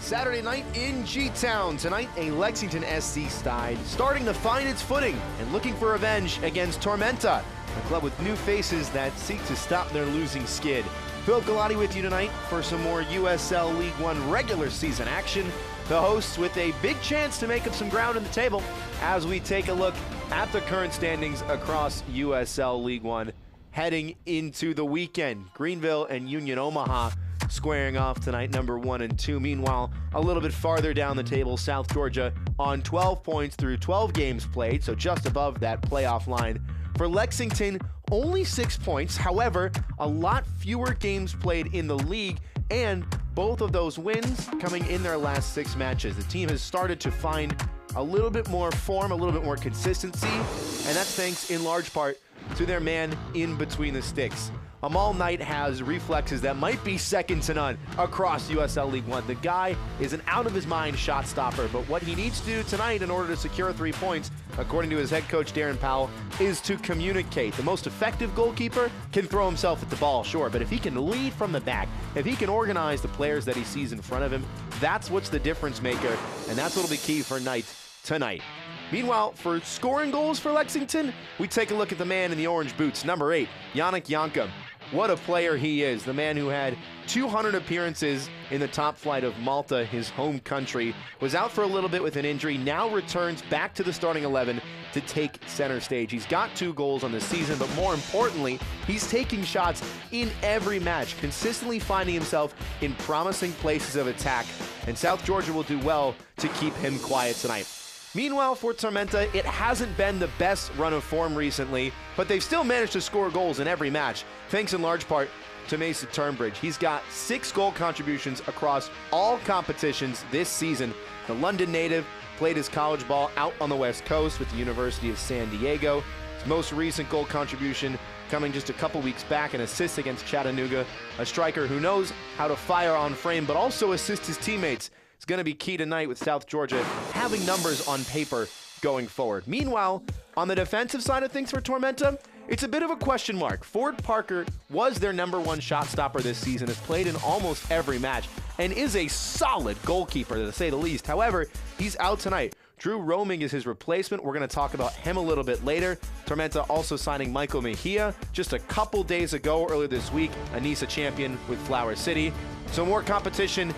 Saturday night in G-Town. Tonight, a Lexington SC side starting to find its footing and looking for revenge against Tormenta, a club with new faces that seek to stop their losing skid. Phil Galati with you tonight for some more USL League One regular season action. The hosts with a big chance to make up some ground in the table as we take a look at the current standings across USL League One heading into the weekend. Greenville and Union Omaha squaring off tonight, number 1 and 2. Meanwhile, a little bit farther down the table, South Georgia on 12 points through 12 games played, so just above that playoff line. For Lexington, only 6 points. However, a lot fewer games played in the league, and both of those wins coming in their last 6 matches. The team has started to find a little bit more form, a little bit more consistency, and that's thanks in large part to their man in between the sticks. Amal Knight has reflexes that might be second to none across USL League One. The guy is an out-of-his-mind shot stopper, but what he needs to do tonight in order to secure 3 points, according to his head coach Darren Powell, is to communicate. The most effective goalkeeper can throw himself at the ball, sure, but if he can lead from the back, if he can organize the players that he sees in front of him, that's what's the difference maker, and that's what'll be key for Knight tonight. Meanwhile, for scoring goals for Lexington, we take a look at the man in the orange boots, number 8, Yannick Janka. What a player he is, the man who had 200 appearances in the top flight of Malta, his home country, was out for a little bit with an injury, now returns back to the starting 11 to take center stage. He's got 2 goals on the season, but more importantly, he's taking shots in every match, consistently finding himself in promising places of attack, and South Georgia will do well to keep him quiet tonight. Meanwhile, for Tormenta, it hasn't been the best run of form recently, but they've still managed to score goals in every match, thanks in large part to Mason Turnbridge. He's got 6 goal contributions across all competitions this season. The London native played his college ball out on the West Coast with the University of San Diego. His most recent goal contribution coming just a couple weeks back, an assist against Chattanooga, a striker who knows how to fire on frame, but also assist his teammates. It's going to be key tonight with South Georgia having numbers on paper going forward. Meanwhile, on the defensive side of things for Tormenta, it's a bit of a question mark. Ford Parker was their number 1 shot stopper this season, has played in almost every match, and is a solid goalkeeper, to say the least. However, he's out tonight. Drew Roaming is his replacement. We're going to talk about him a little bit later. Tormenta also signing Michael Mejia just a couple days ago, earlier this week, a NISA champion with Flower City. So more competition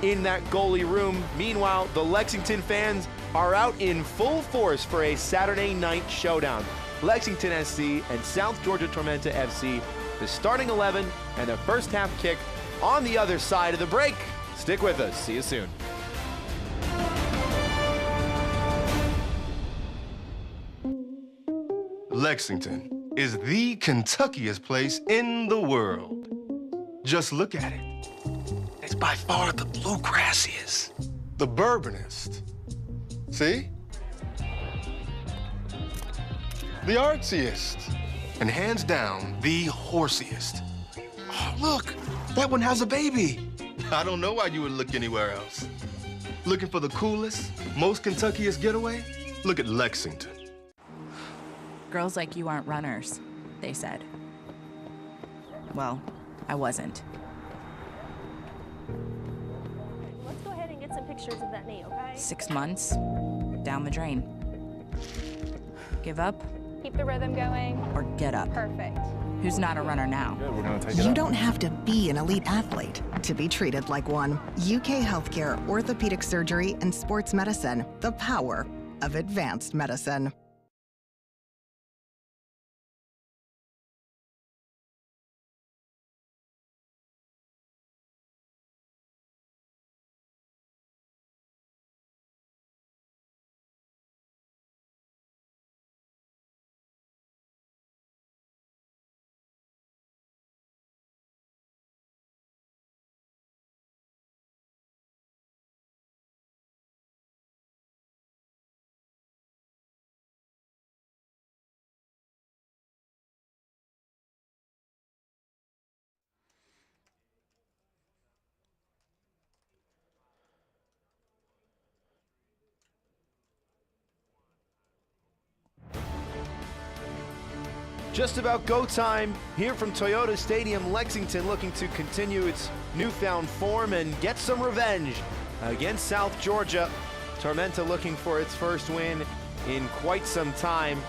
in that goalie room. Meanwhile, the Lexington fans are out in full force for a Saturday night showdown. Lexington SC and South Georgia Tormenta FC, the starting 11 and the first half kick on the other side of the break. Stick with us. See you soon. Lexington is the Kentuckiest place in the world. Just look at it. It's by far the bluegrassiest, the bourbonist. See? The artsiest, and hands down, the horsiest. Oh, look, that one has a baby. I don't know why you would look anywhere else. Looking for the coolest, most Kentuckiest getaway? Look at Lexington. Girls like you aren't runners, they said. Well, I wasn't. Let's go ahead and get some pictures of that knee, okay? 6 months, down the drain. Give up Keep the rhythm going. or get up? Perfect. Who's not a runner now? Good, we're gonna take it You up. don't have to be an elite athlete to be treated like one. UK Healthcare, Orthopedic Surgery, and Sports Medicine. The power of advanced medicine. Just about go time here from Toyota Stadium. Lexington looking to continue its newfound form and get some revenge against South Georgia. Tormenta looking for its first win in quite some time.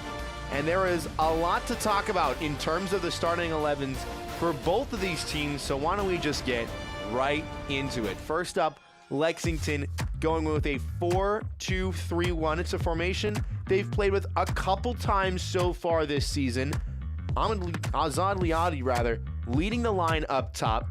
And there is a lot to talk about in terms of the starting 11s for both of these teams, so why don't we just get right into it. First up, Lexington going with a 4-2-3-1. It's a formation they've played with a couple times so far this season. Azad Liadi, leading the line up top.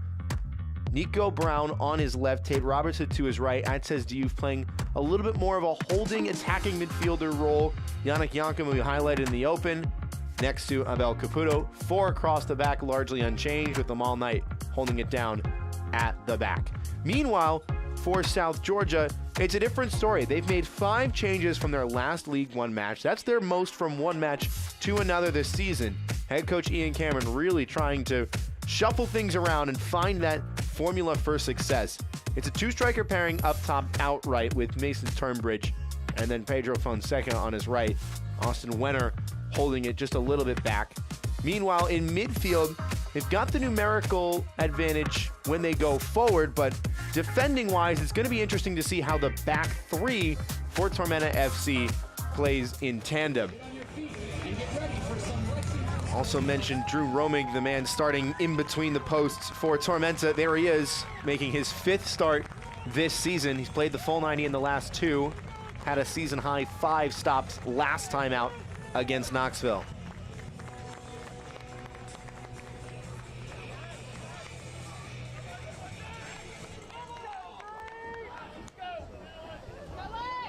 Nico Brown on his left, Tate Robertson to his right. Atez Diouf playing a little bit more of a holding, attacking midfielder role. Yannick Yankum, we highlighted in the open, next to Abel Caputo. 4 across the back, largely unchanged, with them all night holding it down at the back. Meanwhile, for South Georgia, it's a different story. They've made 5 changes from their last League One match. That's their most from one match to another this season. Head coach Ian Cameron really trying to shuffle things around and find that formula for success. It's a 2-striker pairing up top outright with Mason Turnbridge and then Pedro Fonseca on his right. Austin Wenner holding it just a little bit back. Meanwhile, in midfield, they've got the numerical advantage when they go forward, but defending-wise, it's going to be interesting to see how the back 3 for Tormenta FC plays in tandem. Also mentioned Drew Romig, the man starting in between the posts for Tormenta. There he is, making his 5th start this season. He's played the full 90 in the last 2, had a season-high 5 stops last time out against Knoxville.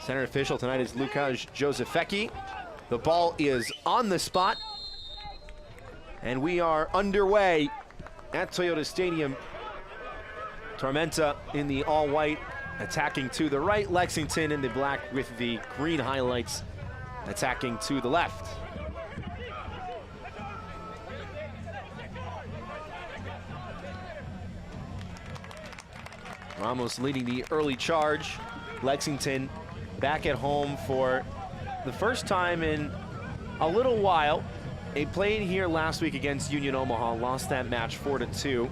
Center official tonight is Lukasz Josefecki. The ball is on the spot, and we are underway at Toyota Stadium. Tormenta in the all-white, attacking to the right. Lexington in the black with the green highlights, attacking to the left. Ramos leading the early charge. Lexington back at home for the first time in a little while. They played here last week against Union Omaha, lost that match 4-2.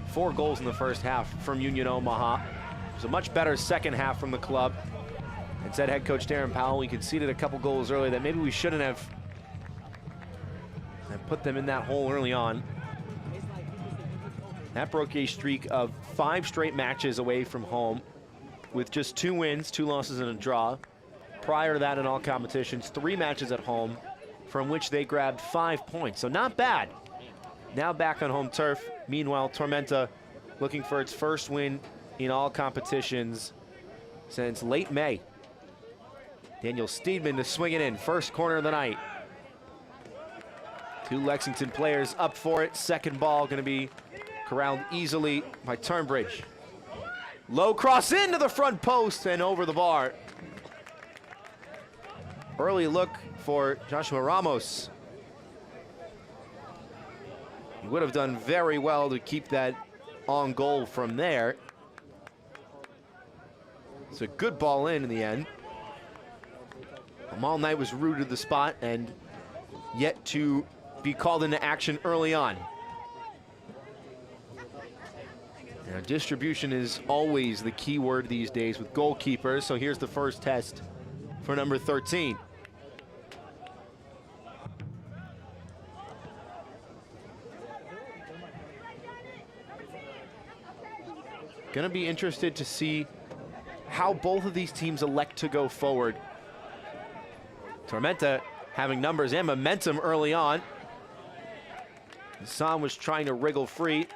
4 goals in the first half from Union Omaha. It was a much better second half from the club. And said head coach Darren Powell, we conceded a couple goals early that maybe we shouldn't have, and put them in that hole early on. That broke a streak of 5 straight matches away from home, with just 2 wins, 2 losses, and a draw. Prior to that, in all competitions, 3 matches at home, from which they grabbed 5 points. So not bad. Now back on home turf. Meanwhile, Tormenta looking for its first win in all competitions since late May. Daniel Steedman to swing it in. First corner of the night. 2 Lexington players up for it. Second ball going to be corralled easily by Turnbridge. Low cross into the front post and over the bar. Early look for Joshua Ramos. He would have done very well to keep that on goal from there. It's a good ball in the end. Amal Knight was rooted to the spot and yet to be called into action early on. Now, distribution is always the key word these days with goalkeepers, so here's the first test for number 13. Gonna be interested to see how both of these teams elect to go forward. Tormenta having numbers and momentum early on. Hassan was trying to wriggle free.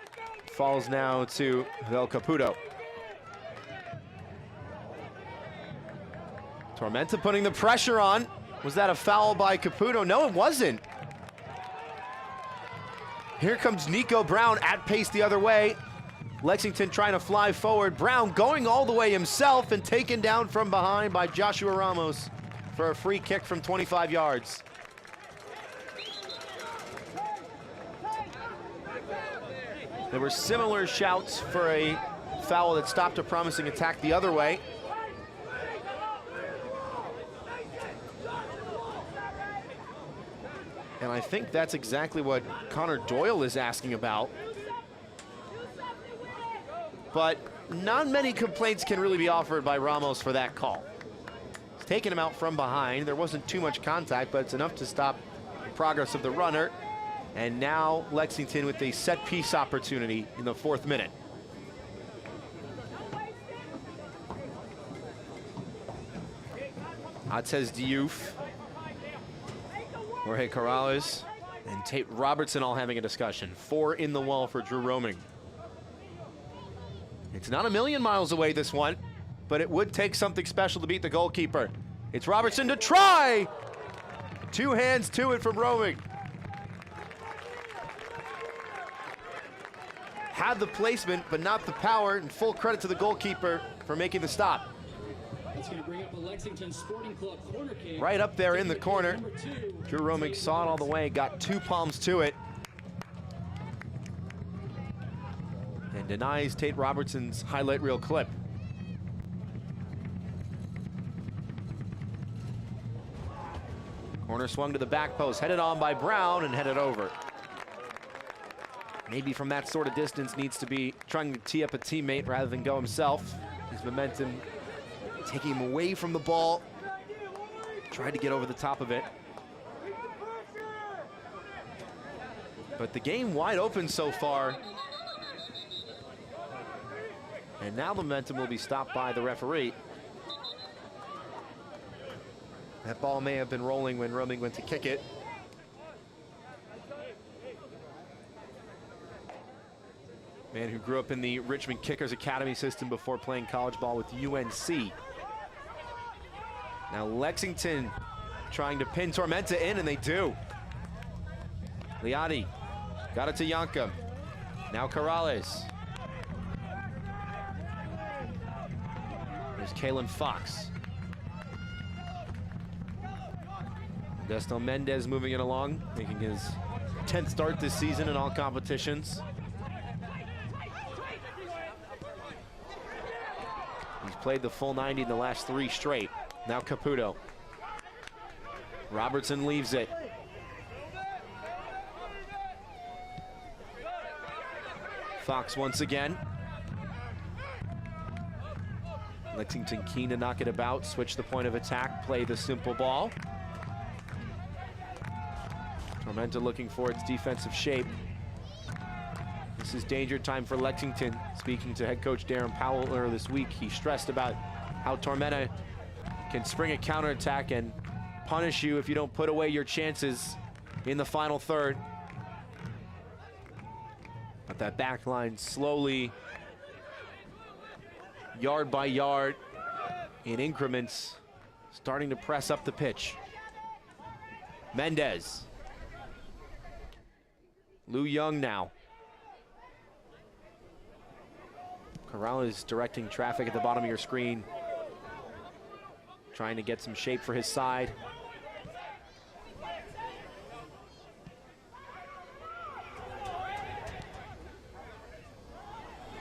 Falls now to Vel Caputo. Tormenta putting the pressure on. Was that a foul by Caputo? No, it wasn't. Here comes Nico Brown at pace the other way. Lexington trying to fly forward. Brown going all the way himself and taken down from behind by Joshua Ramos for a free kick from 25 yards. There were similar shouts for a foul that stopped a promising attack the other way. And I think that's exactly what Connor Doyle is asking about. but not many complaints can really be offered by Ramos for that call. He's taking him out from behind. There wasn't too much contact, but it's enough to stop the progress of the runner. And now Lexington with a set piece opportunity in the 4th minute. Atez Youth, Jorge Corrales, and Tate Robertson all having a discussion. 4 in the wall for Drew Roaming. It's not a million miles away, this one, but it would take something special to beat the goalkeeper. It's Robertson to try! 2 hands to it from Roaming. Had the placement, but not the power, and full credit to the goalkeeper for making the stop. It's going to bring up the Lexington Sporting Club corner kick. Right up there in the corner. Drew Roaming saw it all the way, got 2 palms to it. And denies Tate Robertson's highlight reel clip. Corner swung to the back post, headed on by Brown and headed over. Maybe from that sort of distance needs to be trying to tee up a teammate rather than go himself. His momentum taking him away from the ball. Tried to get over the top of it. But the game wide open so far. And now the momentum will be stopped by the referee. That ball may have been rolling when Roaming went to kick it. Man who grew up in the Richmond Kickers Academy system before playing college ball with UNC. Now Lexington trying to pin Tormenta in, and they do. Liati got it to Yankum. Now Corrales. There's Kalen Fox. Modesto Mendez moving it along, making his 10th start this season in all competitions. He's played the full 90 in the last 3 straight. Now Caputo. Robertson leaves it. Fox once again. Lexington keen to knock it about, switch the point of attack, play the simple ball. Tormenta looking for its defensive shape. This is danger time for Lexington. Speaking to head coach Darren Powell earlier this week, he stressed about how Tormenta can spring a counterattack and punish you if you don't put away your chances in the final third. But that back line slowly, yard by yard, in increments, starting to press up the pitch. Mendez. Lou Young now. Corrales directing traffic at the bottom of your screen. Trying to get some shape for his side.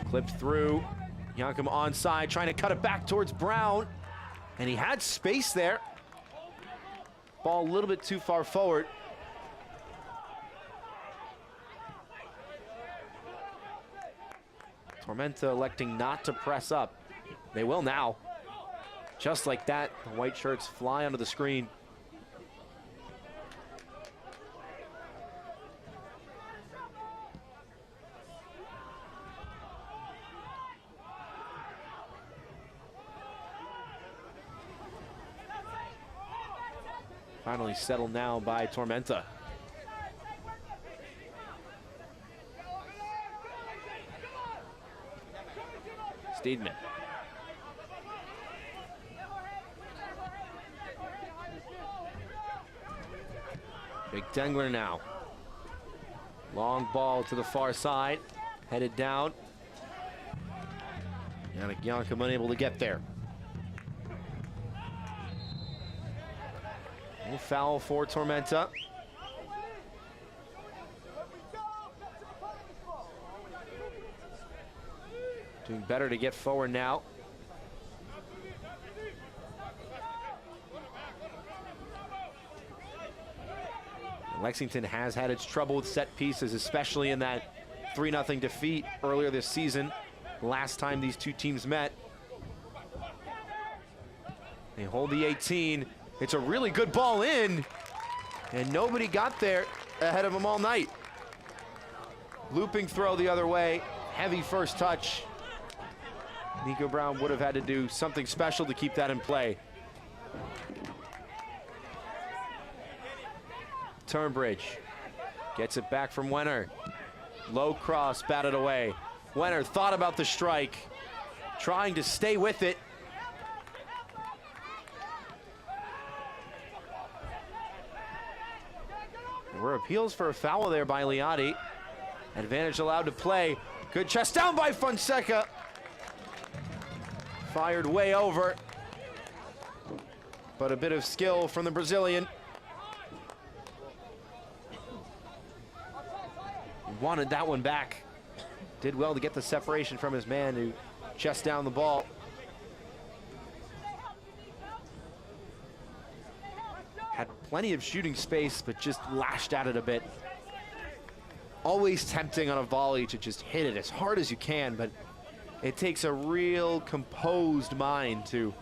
Clipped through. Yankum onside, trying to cut it back towards Brown. And he had space there. Ball a little bit too far forward. Tormenta electing not to press up. They will now. Just like that, the white shirts fly onto the screen. Finally settled now by Tormenta. Steedman. Big Dengler now. Long ball to the far side, headed down. Yannick Yankum unable to get there. No foul for Tormenta. Doing better to get forward now. Lexington has had its trouble with set pieces, especially in that 3-0 defeat earlier this season. last time these two teams met. They hold the 18. It's a really good ball in, and nobody got there ahead of them all night. Looping throw the other way, heavy first touch. Nico Brown would have had to do something special to keep that in play. Turnbridge gets it back from Wenner. Low cross, batted away. Wenner thought about the strike, trying to stay with it. There were appeals for a foul there by Liotti. Advantage allowed to play. Good chest down by Fonseca. Fired way over, but a bit of skill from the Brazilian. Wanted that one back. Did well to get the separation from his man who chest down the ball. Had plenty of shooting space, but just lashed at it a bit. Always tempting on a volley to just hit it as hard as you can, but it takes a real composed mind to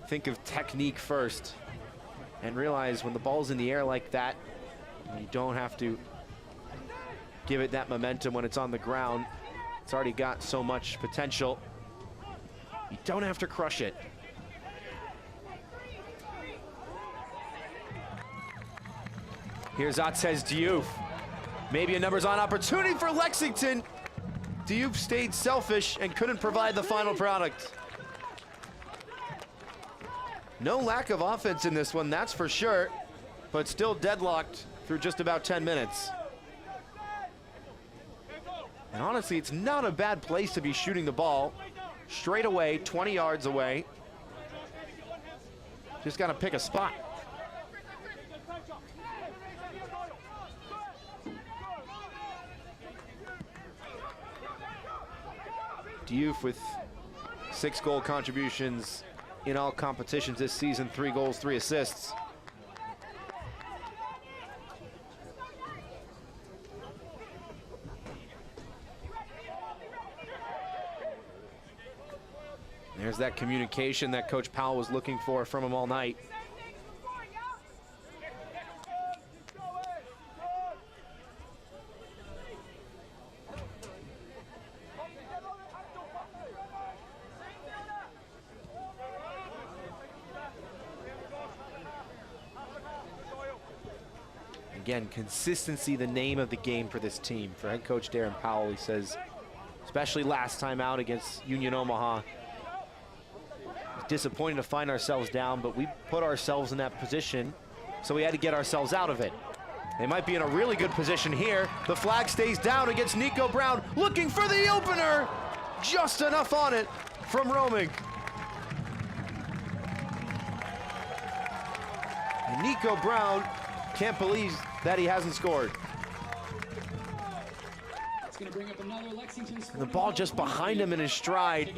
think of technique first and realize when the ball's in the air like that, you don't have to give it that momentum when it's on the ground. It's already got so much potential. You don't have to crush it. Here's Atzez Diouf. Maybe a numbers on opportunity for Lexington. Diouf stayed selfish and couldn't provide the final product. No lack of offense in this one, that's for sure, but still deadlocked through just about 10 minutes. And honestly, it's not a bad place to be shooting the ball. Straight away, 20 yards away. Just gotta pick a spot. Diouf with 6 goal contributions in all competitions this season, 3 goals, 3 assists. There's that communication that Coach Powell was looking for from him all night. Again, consistency, the name of the game for this team. For head coach Darren Powell, he says, especially last time out against Union Omaha, disappointing to find ourselves down, but we put ourselves in that position, so we had to get ourselves out of it. They might be in a really good position here. The flag stays down against Nico Brown, looking for the opener. Just enough on it from roaming. And Nico Brown can't believe that he hasn't scored. And the ball just behind him in his stride.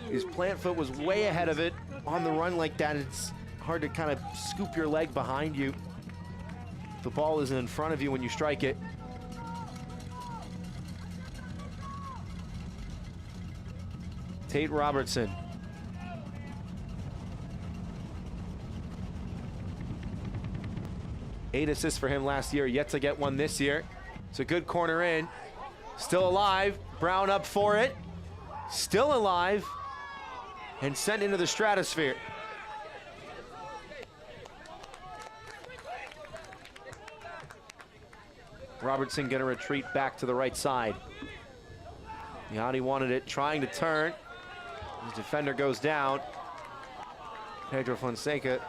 His plant foot was way ahead of it. On the run like that, it's hard to kind of scoop your leg behind you. The ball isn't in front of you when you strike it. Tate Robertson. Eight assists for him last year, yet to get one this year. It's a good corner in. Still alive, Brown up for it. Still alive, and sent into the stratosphere. Robertson gonna retreat back to the right side. Liotti wanted it, trying to turn. His defender goes down. Pedro Fonseca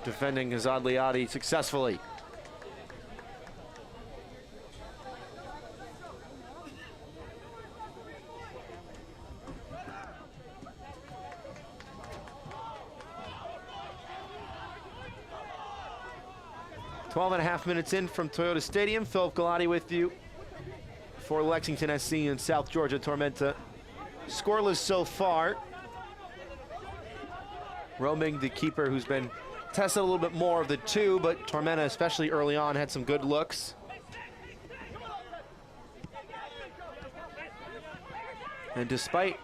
defending Azad Liotti successfully. Twelve and a half minutes in from Toyota Stadium. Philip Galati with you for Lexington SC and South Georgia Tormenta. Scoreless so far. Roaming, the keeper, who's been tested a little bit more of the two, but Tormenta, especially early on, had some good looks. And despite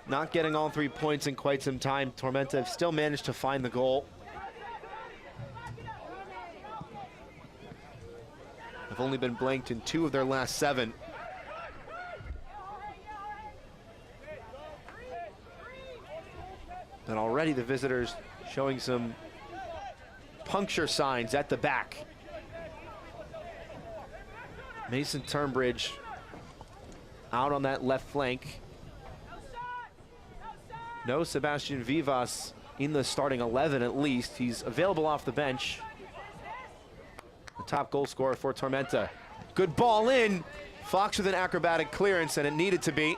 not getting all 3 points in quite some time, Tormenta have still managed to find the goal. Have only been blanked in 2 of their last 7. And already the visitors showing some puncture signs at the back. Mason Turnbridge out on that left flank. No Sebastian Vivas in the starting 11 at least. He's available off the bench. The top goal scorer for Tormenta. Good ball in. Fox with an acrobatic clearance, and it needed to be.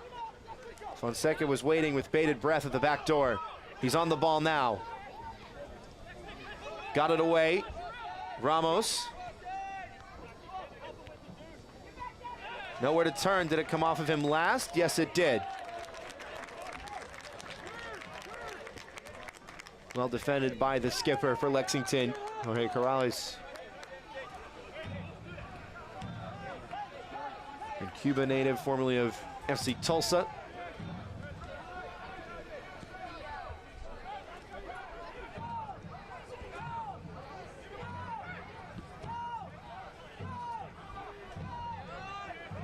Fonseca was waiting with bated breath at the back door. He's on the ball now. Got it away. Ramos. Nowhere to turn. Did it come off of him last? Yes, it did. Well defended by the skipper for Lexington, Jorge Corrales. A Cuba native, formerly of FC Tulsa.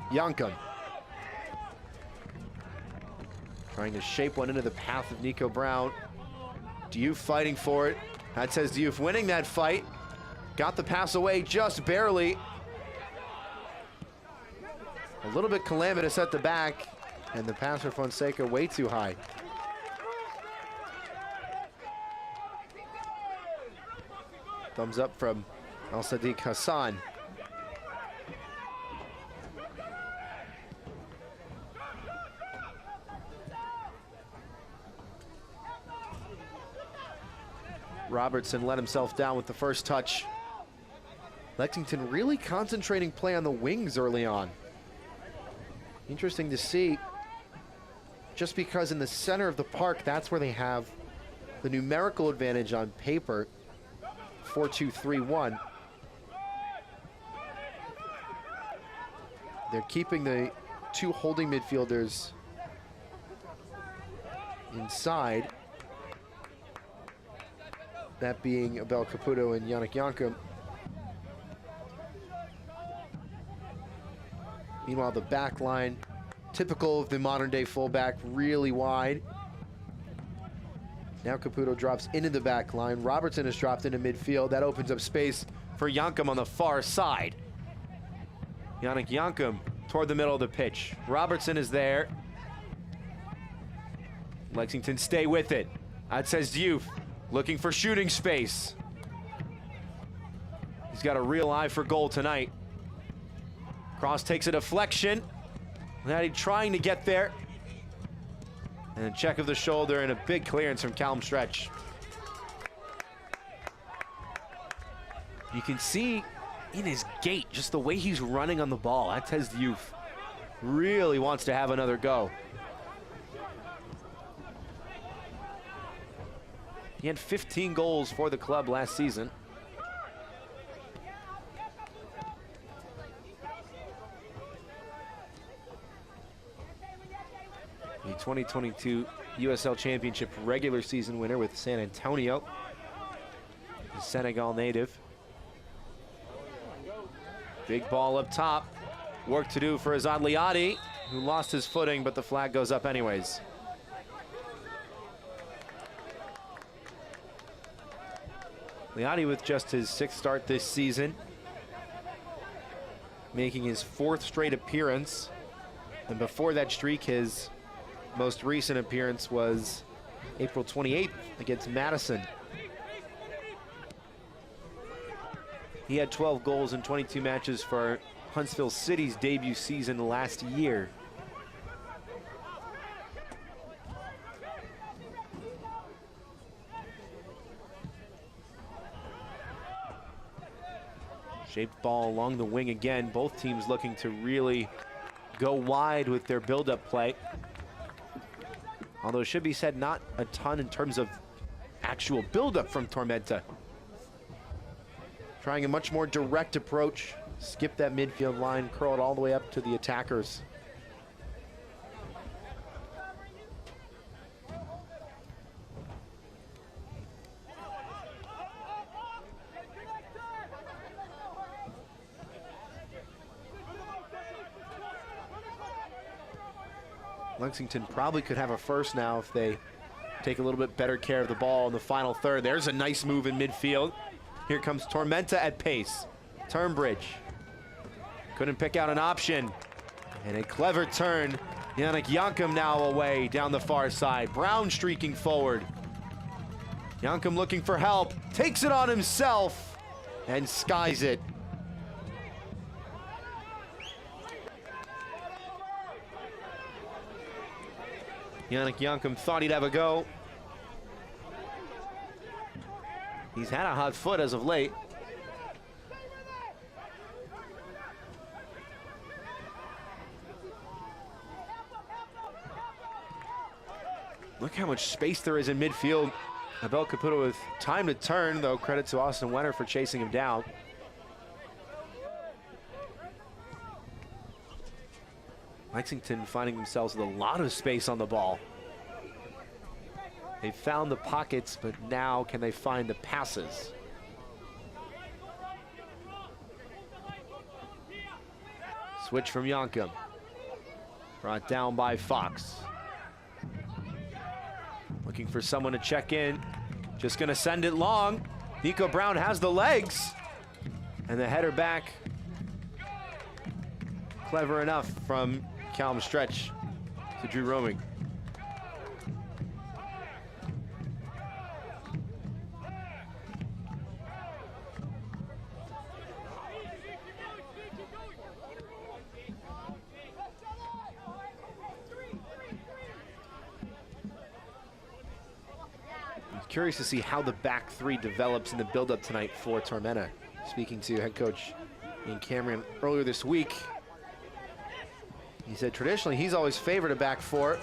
Yankum. Trying to shape one into the path of Nico Brown. Diouf fighting for it. That says Diouf winning that fight. Got the pass away just barely. A little bit calamitous at the back, and the pass for Fonseca way too high. Thumbs up from Al-Sadiq Hassan. Robertson let himself down with the first touch. Lexington really concentrating play on the wings early on. Interesting to see, just because in the center of the park, that's where they have the numerical advantage on paper, 4-2-3-1. They're keeping the 2 holding midfielders inside. That being Abel Caputo and Yannick Yankum. Meanwhile, the back line, typical of the modern day fullback, really wide. Now Caputo drops into the back line. Robertson has dropped into midfield. That opens up space for Yankum on the far side. Yannick Yankum toward the middle of the pitch. Robertson is there. Lexington stay with it. That says Diouf. Looking for shooting space. He's got a real eye for goal tonight. Cross takes a deflection. Now trying to get there. And a check of the shoulder and a big clearance from Callum Stretch. You can see in his gait, just the way he's running on the ball. That says Diouf really wants to have another go. He had 15 goals for the club last season. The 2022 USL Championship regular season winner with San Antonio. The Senegal native. Big ball up top. Work to do for Azad Liadi, who lost his footing, but the flag goes up anyways. Liadi with just his 6th start this season, making his 4th straight appearance. And before that streak, his most recent appearance was April 28th against Madison. He had 12 goals in 22 matches for Huntsville City's debut season last year. Shaped ball along the wing again. Both teams looking to really go wide with their build-up play. Although it should be said, not a ton in terms of actual build-up from Tormenta. Trying a much more direct approach. Skip that midfield line, curl it all the way up to the attackers. Lexington probably could have a first now if they take a little bit better care of the ball in the final third. There's a nice move in midfield. Here comes Tormenta at pace. Turnbridge couldn't pick out an option. And a clever turn. Yannick Yankum now away down the far side. Brown streaking forward. Yankum looking for help. Takes it on himself and skies it. Yannick Yankum thought he'd have a go. He's had a hot foot as of late. Look how much space there is in midfield. Abel Caputo with time to turn, though credit to Austin Wenner for chasing him down. Lexington finding themselves with a lot of space on the ball. They found the pockets, but now can they find the passes? Switch from Yankum. Brought down by Fox. Looking for someone to check in. Just gonna send it long. Nico Brown has the legs. And the header back. Clever enough from Callum Stretch to Drew Roaming. Curious to see how the back three develops in the build-up tonight for Tormenta. Speaking to head coach Ian Cameron earlier this week, he said traditionally he's always favored a back four.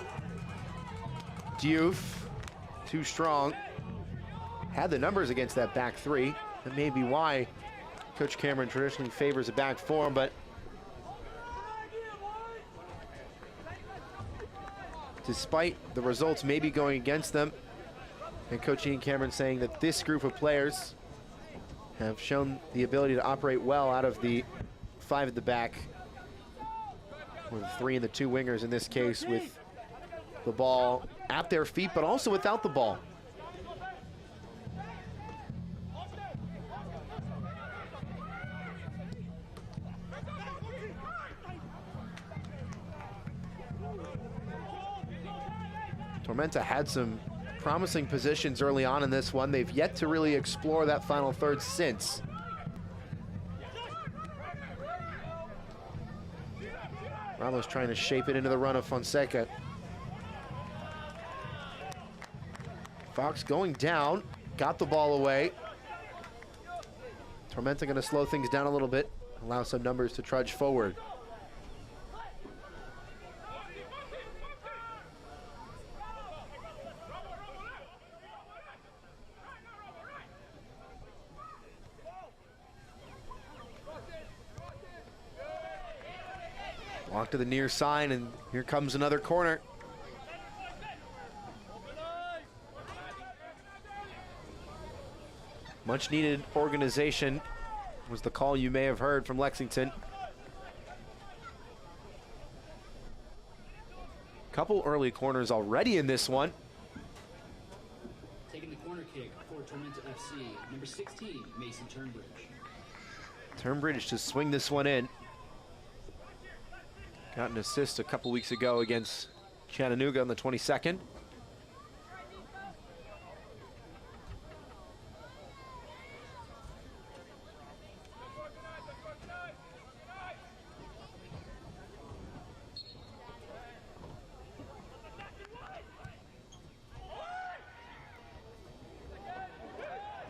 Diouf, too strong. Had the numbers against that back three. That may be why Coach Cameron traditionally favors a back four, but despite the results maybe going against them, and Coach Ian Cameron saying that this group of players have shown the ability to operate well out of the five at the back, or the three and the two wingers in this case, with the ball at their feet, but also without the ball. Tormenta had some promising positions early on in this one. They've yet to really explore that final third since. Ramos trying to shape it into the run of Fonseca. Fox going down, got the ball away. Tormenta going to slow things down a little bit, allow some numbers to trudge forward. Walk to the near side, and here comes another corner. Much needed organization was the call you may have heard from Lexington. Couple early corners already in this one. Taking the corner kick for Tormenta FC, number 16, Mason Turnbridge. Turnbridge to swing this one in. Got an assist a couple weeks ago against Chattanooga on the 22nd.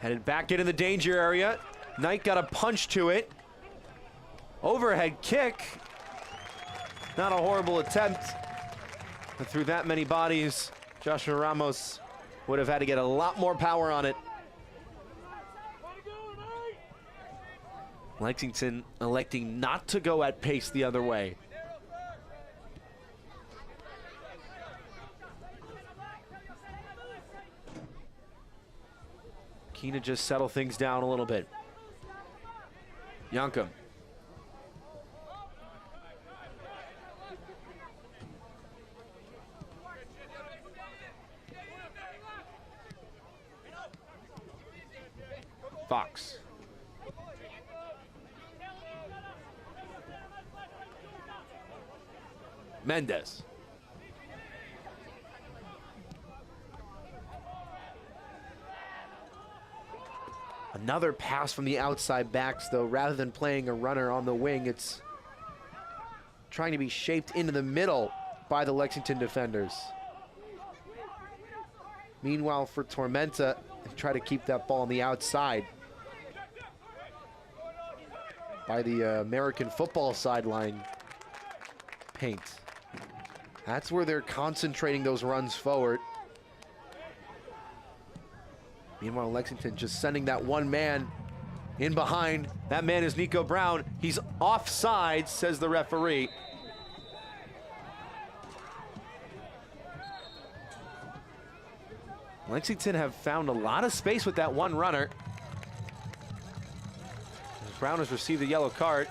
Headed back into the danger area. Knight got a punch to it. Overhead kick. Not a horrible attempt, but through that many bodies, Joshua Ramos would have had to get a lot more power on it. Lexington electing not to go at pace the other way. Keen to just settle things down a little bit. Yankum. Fox. Mendez. Another pass from the outside backs, though. Rather than playing a runner on the wing, it's trying to be shaped into the middle by the Lexington defenders. Meanwhile, for Tormenta, they try to keep that ball on the outside by the American football sideline paint. That's where they're concentrating those runs forward. Meanwhile, Lexington just sending that one man in behind. That man is Nico Brown. He's offside, says the referee. Lexington have found a lot of space with that one runner. Brown has received a yellow card.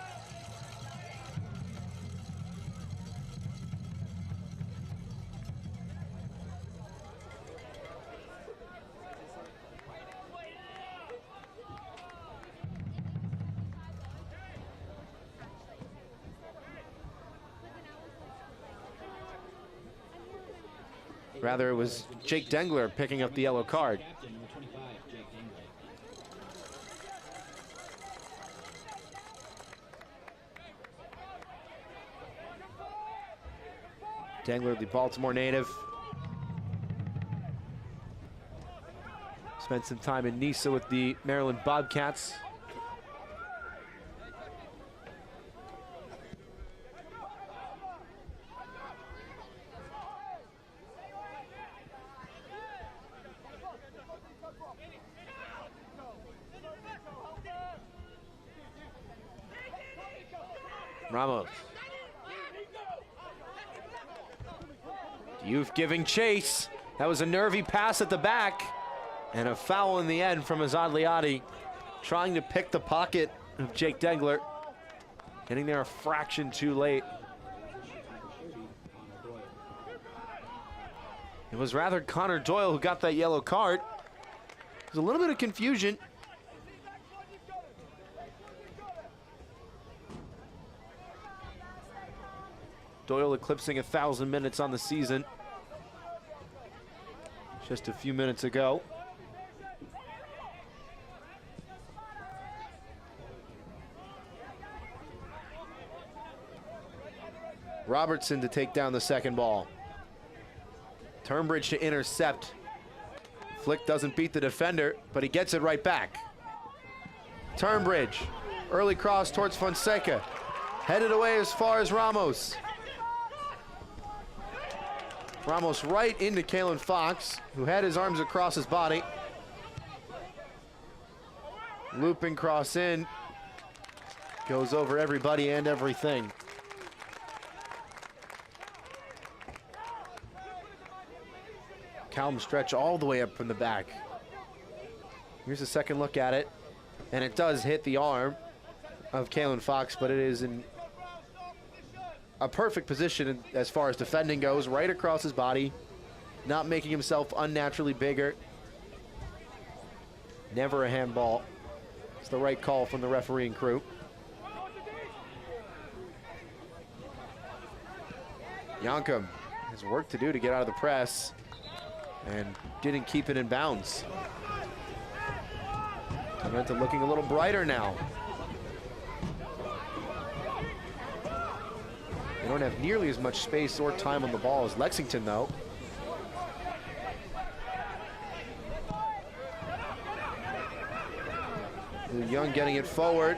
Rather, it was Jake Dengler picking up the yellow card. Dengler, the Baltimore native. Spent some time in Nisa with the Maryland Bobcats. Ramos. Youth giving chase. That was a nervy pass at the back. And a foul in the end from Azad Liadi, trying to pick the pocket of Jake Dengler. Getting there a fraction too late. It was rather Connor Doyle who got that yellow card. There's a little bit of confusion. Doyle eclipsing 1,000 minutes on the season just a few minutes ago. Robertson to take down the second ball. Turnbridge to intercept. Flick doesn't beat the defender, but he gets it right back. Turnbridge, early cross towards Fonseca. Headed away as far as Ramos. Ramos right into Kalen Fox, who had his arms across his body. Looping cross in. Goes over everybody and everything. Calm stretch all the way up from the back. Here's a second look at it. And it does hit the arm of Kalen Fox, but it is in a perfect position as far as defending goes, right across his body, not making himself unnaturally bigger. Never a handball. It's the right call from the refereeing crew. Yankum has work to do to get out of the press and didn't keep it in bounds. Tormenta looking a little brighter now. They don't have nearly as much space or time on the ball as Lexington, though. Young getting it forward.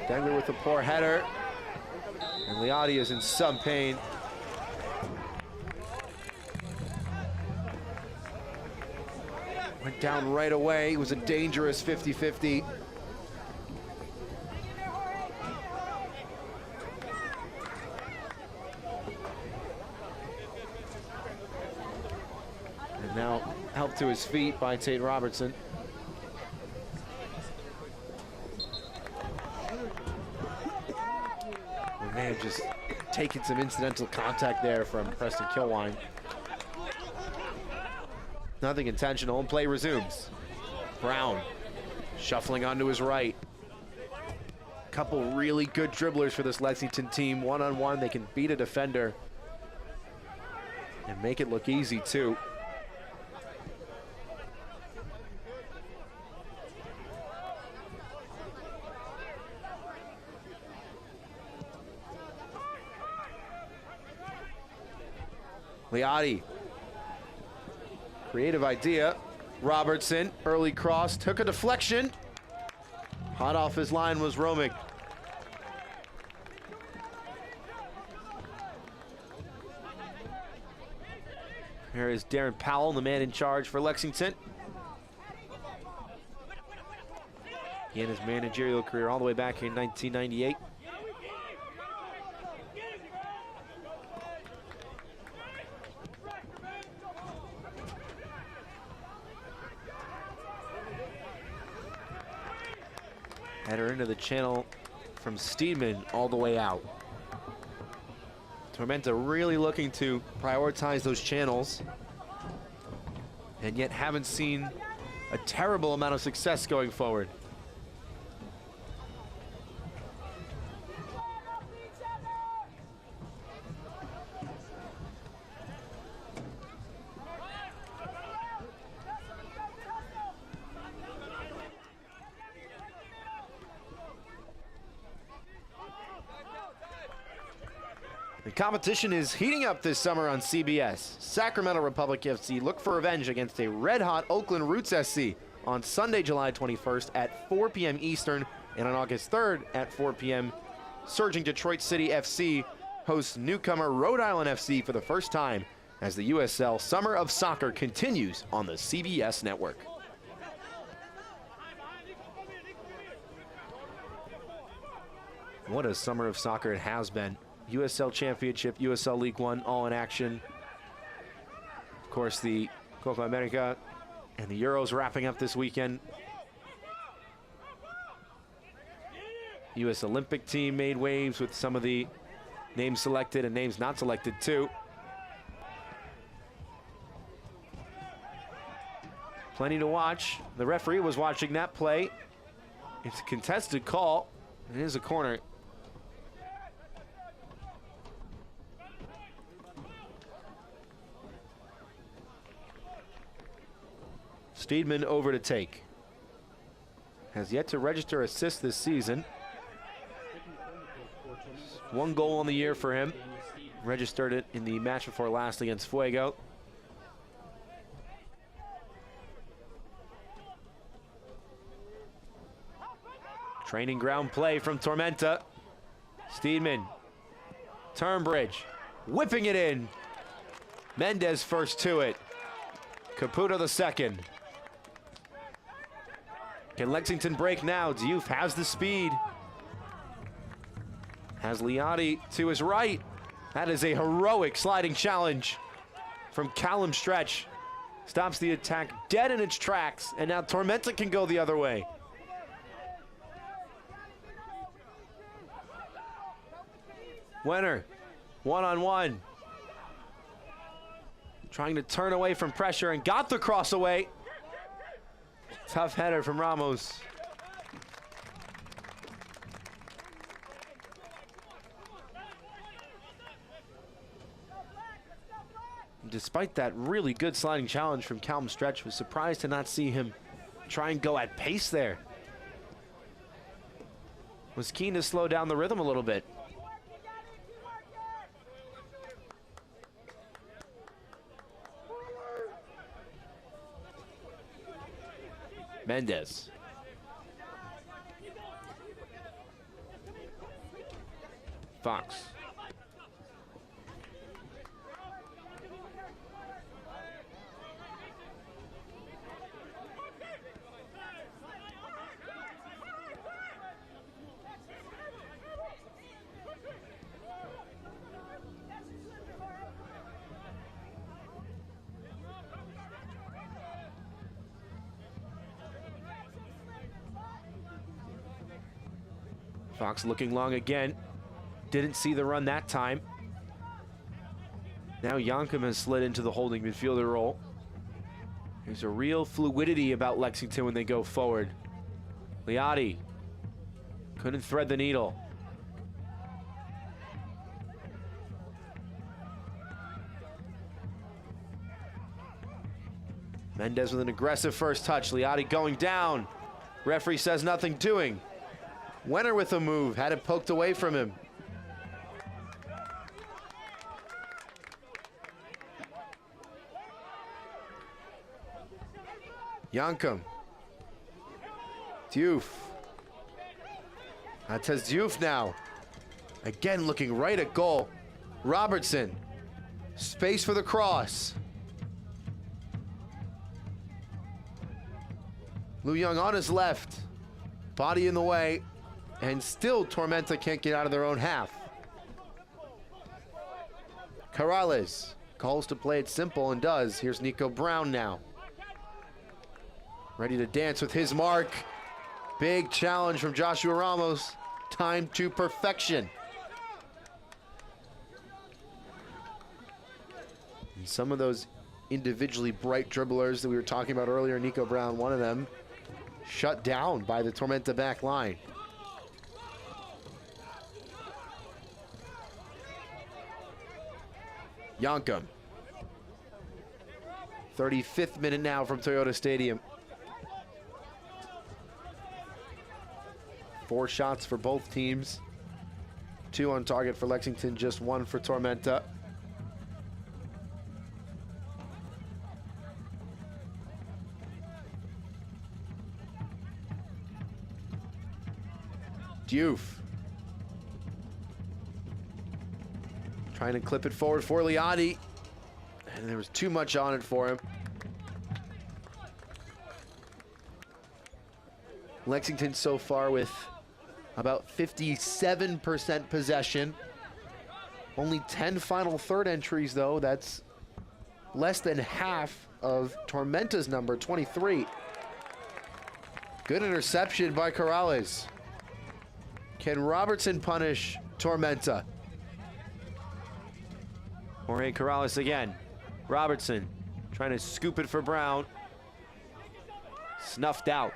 Dengler with a poor header. And Liadi is in some pain. Went down right away. It was a dangerous 50-50. And now helped to his feet by Tate Robertson. We may have just taken some incidental contact there from Preston Kilwine. Nothing intentional, and play resumes. Brown Shuffling onto his right. Couple really good dribblers for this Lexington team. One-on-one, they can beat a defender and make it look easy too. Liotti. Creative idea. Robertson, early cross, took a deflection. Hot off his line was Romig. Here is Darren Powell, the man in charge for Lexington. He had his managerial career all the way back in 1998. Header into the channel from Steedman all the way out. Tormenta really looking to prioritize those channels, and yet haven't seen a terrible amount of success going forward. The competition is heating up this summer on CBS. Sacramento Republic FC look for revenge against a red-hot Oakland Roots SC on Sunday, July 21st at 4 p.m. Eastern, and on August 3rd at 4 p.m. Surging Detroit City FC hosts newcomer Rhode Island FC for the first time as the USL Summer of Soccer continues on the CBS network. What a summer of soccer it has been. USL Championship, USL League One, all in action. Of course, the Copa America and the Euros wrapping up this weekend. U.S. Olympic team made waves with some of the names selected and names not selected too. Plenty to watch. The referee was watching that play. It's a contested call. It is a corner. Steedman over to take. Has yet to register assists this season. One goal on the year for him. Registered it in the match before last against Fuego. Training ground play from Tormenta. Steedman. Turnbridge. Whipping it in. Mendez first to it. Caputo the second. Can Lexington break now? Youth has the speed. Has Liotti to his right. That is a heroic sliding challenge from Callum Stretch. Stops the attack dead in its tracks, and now Tormenta can go the other way. Wenner, one-on-one. Trying to turn away from pressure and got the cross away. Tough header from Ramos. Despite that really good sliding challenge from Callum Stretch, was surprised to not see him try and go at pace there. Was keen to slow down the rhythm a little bit. Mendez. Fox. Fox looking long again. Didn't see the run that time. Now Yankum has slid into the holding midfielder role. There's a real fluidity about Lexington when they go forward. Liotti couldn't thread the needle. Mendez with an aggressive first touch. Liotti going down. Referee says nothing doing. Wenner with a move, had it poked away from him. Yankum. Diouf. That says Diouf now. Again looking right at goal. Robertson. Space for the cross. Lou Young on his left. Body in the way. And still Tormenta can't get out of their own half. Corrales calls to play it simple and does. Here's Nico Brown now. Ready to dance with his mark. Big challenge from Joshua Ramos. Time to perfection. And some of those individually bright dribblers that we were talking about earlier, Nico Brown, one of them, shut down by the Tormenta back line. Yankum. 35th minute now from Toyota Stadium. 4 shots for both teams. 2 on target for Lexington, just 1 for Tormenta. Diouf. Trying to clip it forward for Liotti. And there was too much on it for him. Lexington so far with about 57% possession. Only 10 final third entries though. That's less than half of Tormenta's number, 23. Good interception by Corrales. Can Robertson punish Tormenta? Jorge Corrales again. Robertson trying to scoop it for Brown. Snuffed out.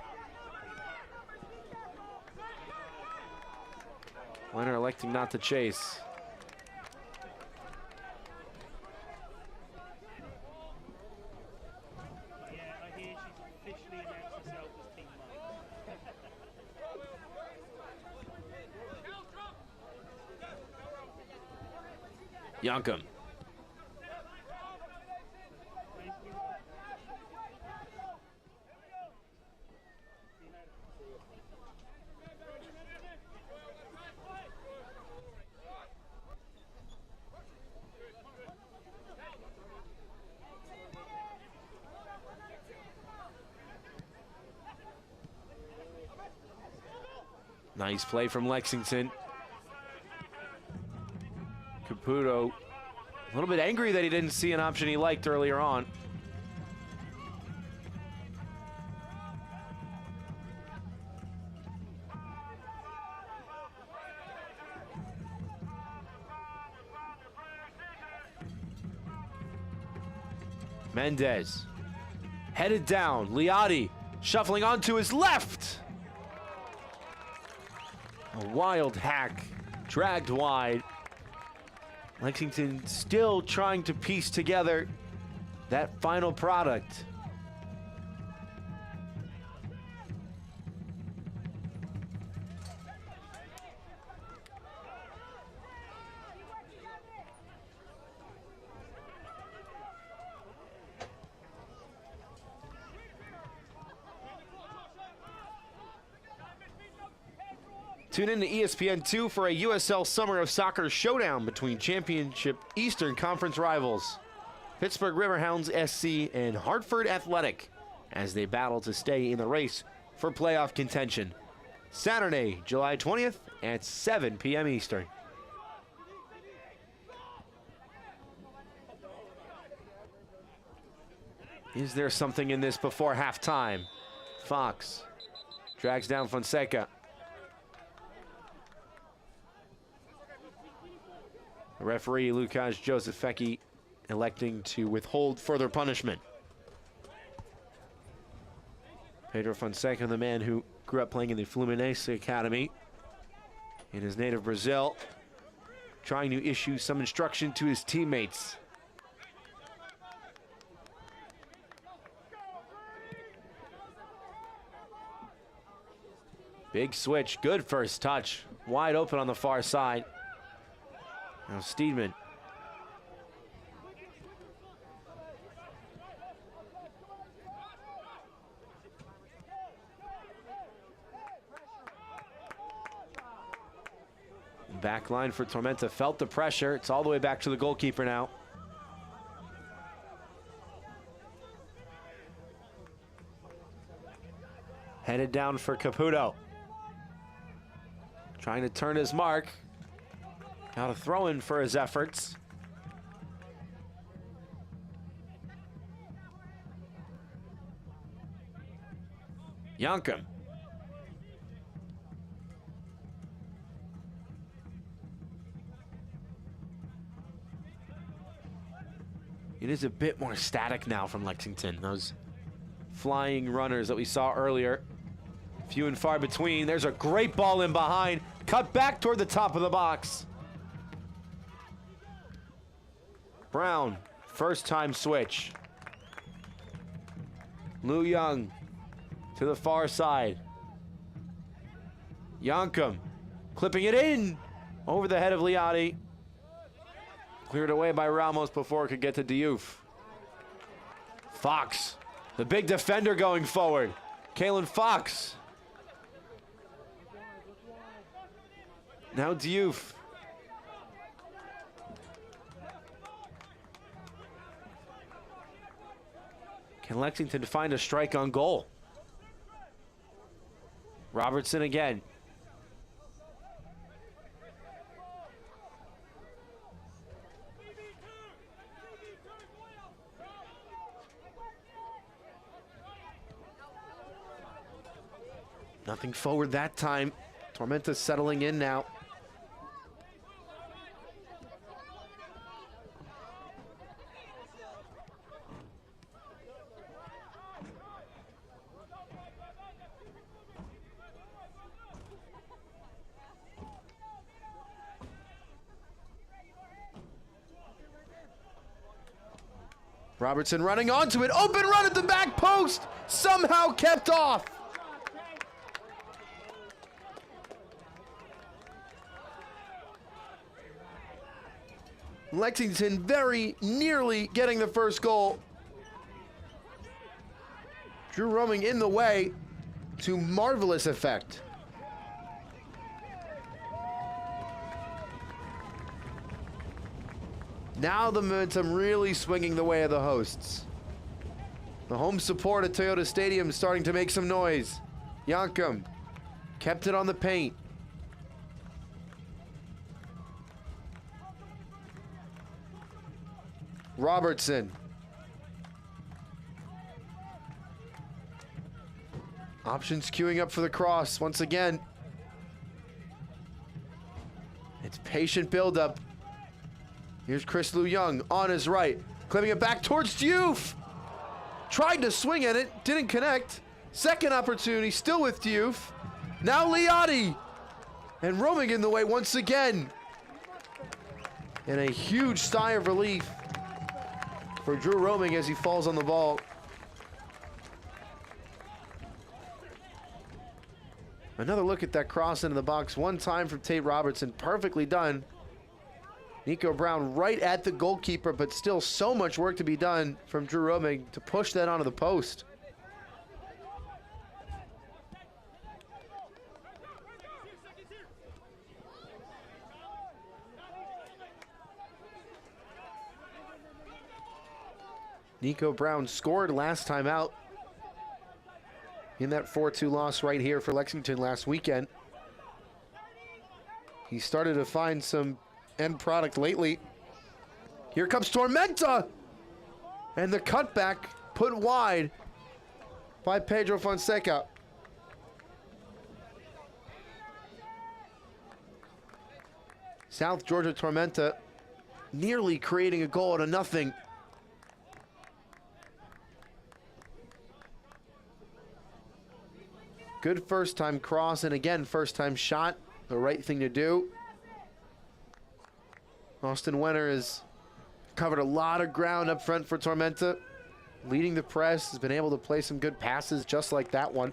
Wenner electing not to chase. Yankum. Nice play from Lexington. Caputo, a little bit angry that he didn't see an option he liked earlier on. Mendez, headed down. Liotti, shuffling onto his left. A wild hack, dragged wide. Lexington still trying to piece together that final product. Tune in to ESPN2 for a USL Summer of Soccer showdown between Championship Eastern Conference rivals Pittsburgh Riverhounds SC and Hartford Athletic as they battle to stay in the race for playoff contention. Saturday, July 20th at 7 p.m. Eastern. Is there something in this before halftime? Fox drags down Fonseca. The referee, Lukasz Józefecki, electing to withhold further punishment. Pedro Fonseca, the man who Grew up playing in the Fluminense Academy in his native Brazil, trying to issue some instruction to his teammates. Big switch, good first touch. Wide open on the far side. Now Steedman. Back line for Tormenta felt the pressure. It's all the way back to the goalkeeper now. Headed down for Caputo. Trying to turn his mark. Got a throw in for his efforts. Yankum. It is a bit more static now from Lexington. Those flying runners that we saw earlier, few and far between. There's a great ball in behind. Cut back toward the top of the box. Brown, first time switch. Liu Young to the far side. Yankum clipping it in over the head of Liotti. Cleared away by Ramos before it could get to Diouf. Fox, the big defender going forward. Kalen Fox. Now Diouf. Can Lexington find a strike on goal? Robertson again. Nothing forward that time. Tormenta settling in now. Robertson running onto it. Open run at the back post. Somehow kept off. Lexington very nearly getting the first goal. Drew Roaming in the way to marvelous effect. Now the momentum really swinging the way of the hosts. The home support at Toyota Stadium starting to make some noise. Yankum kept it on the paint. Robertson. Options queuing up for the cross once again. It's patient buildup. Here's Chris Liu Young on his right. Clipping it back towards Diouf. Tried to swing at it, didn't connect. Second opportunity, still with Diouf. Now Liotti. And Roaming in the way once again. And a huge sigh of relief for Drew Roaming as he falls on the ball. Another look at that cross into the box. One time from Tate Robertson, perfectly done. Nico Brown right at the goalkeeper, but still so much work to be done from Drew Roaming to push that onto the post. Nico Brown scored last time out in that 4-2 loss right here for Lexington last weekend. He started to find some end product lately. Here comes Tormenta! And the cutback put wide by Pedro Fonseca. South Georgia Tormenta nearly creating a goal out of nothing. Good first time cross, and again, first time shot. The right thing to do. Austin Wenner has covered a lot of ground up front for Tormenta. Leading the press, has been able to play some good passes just like that one.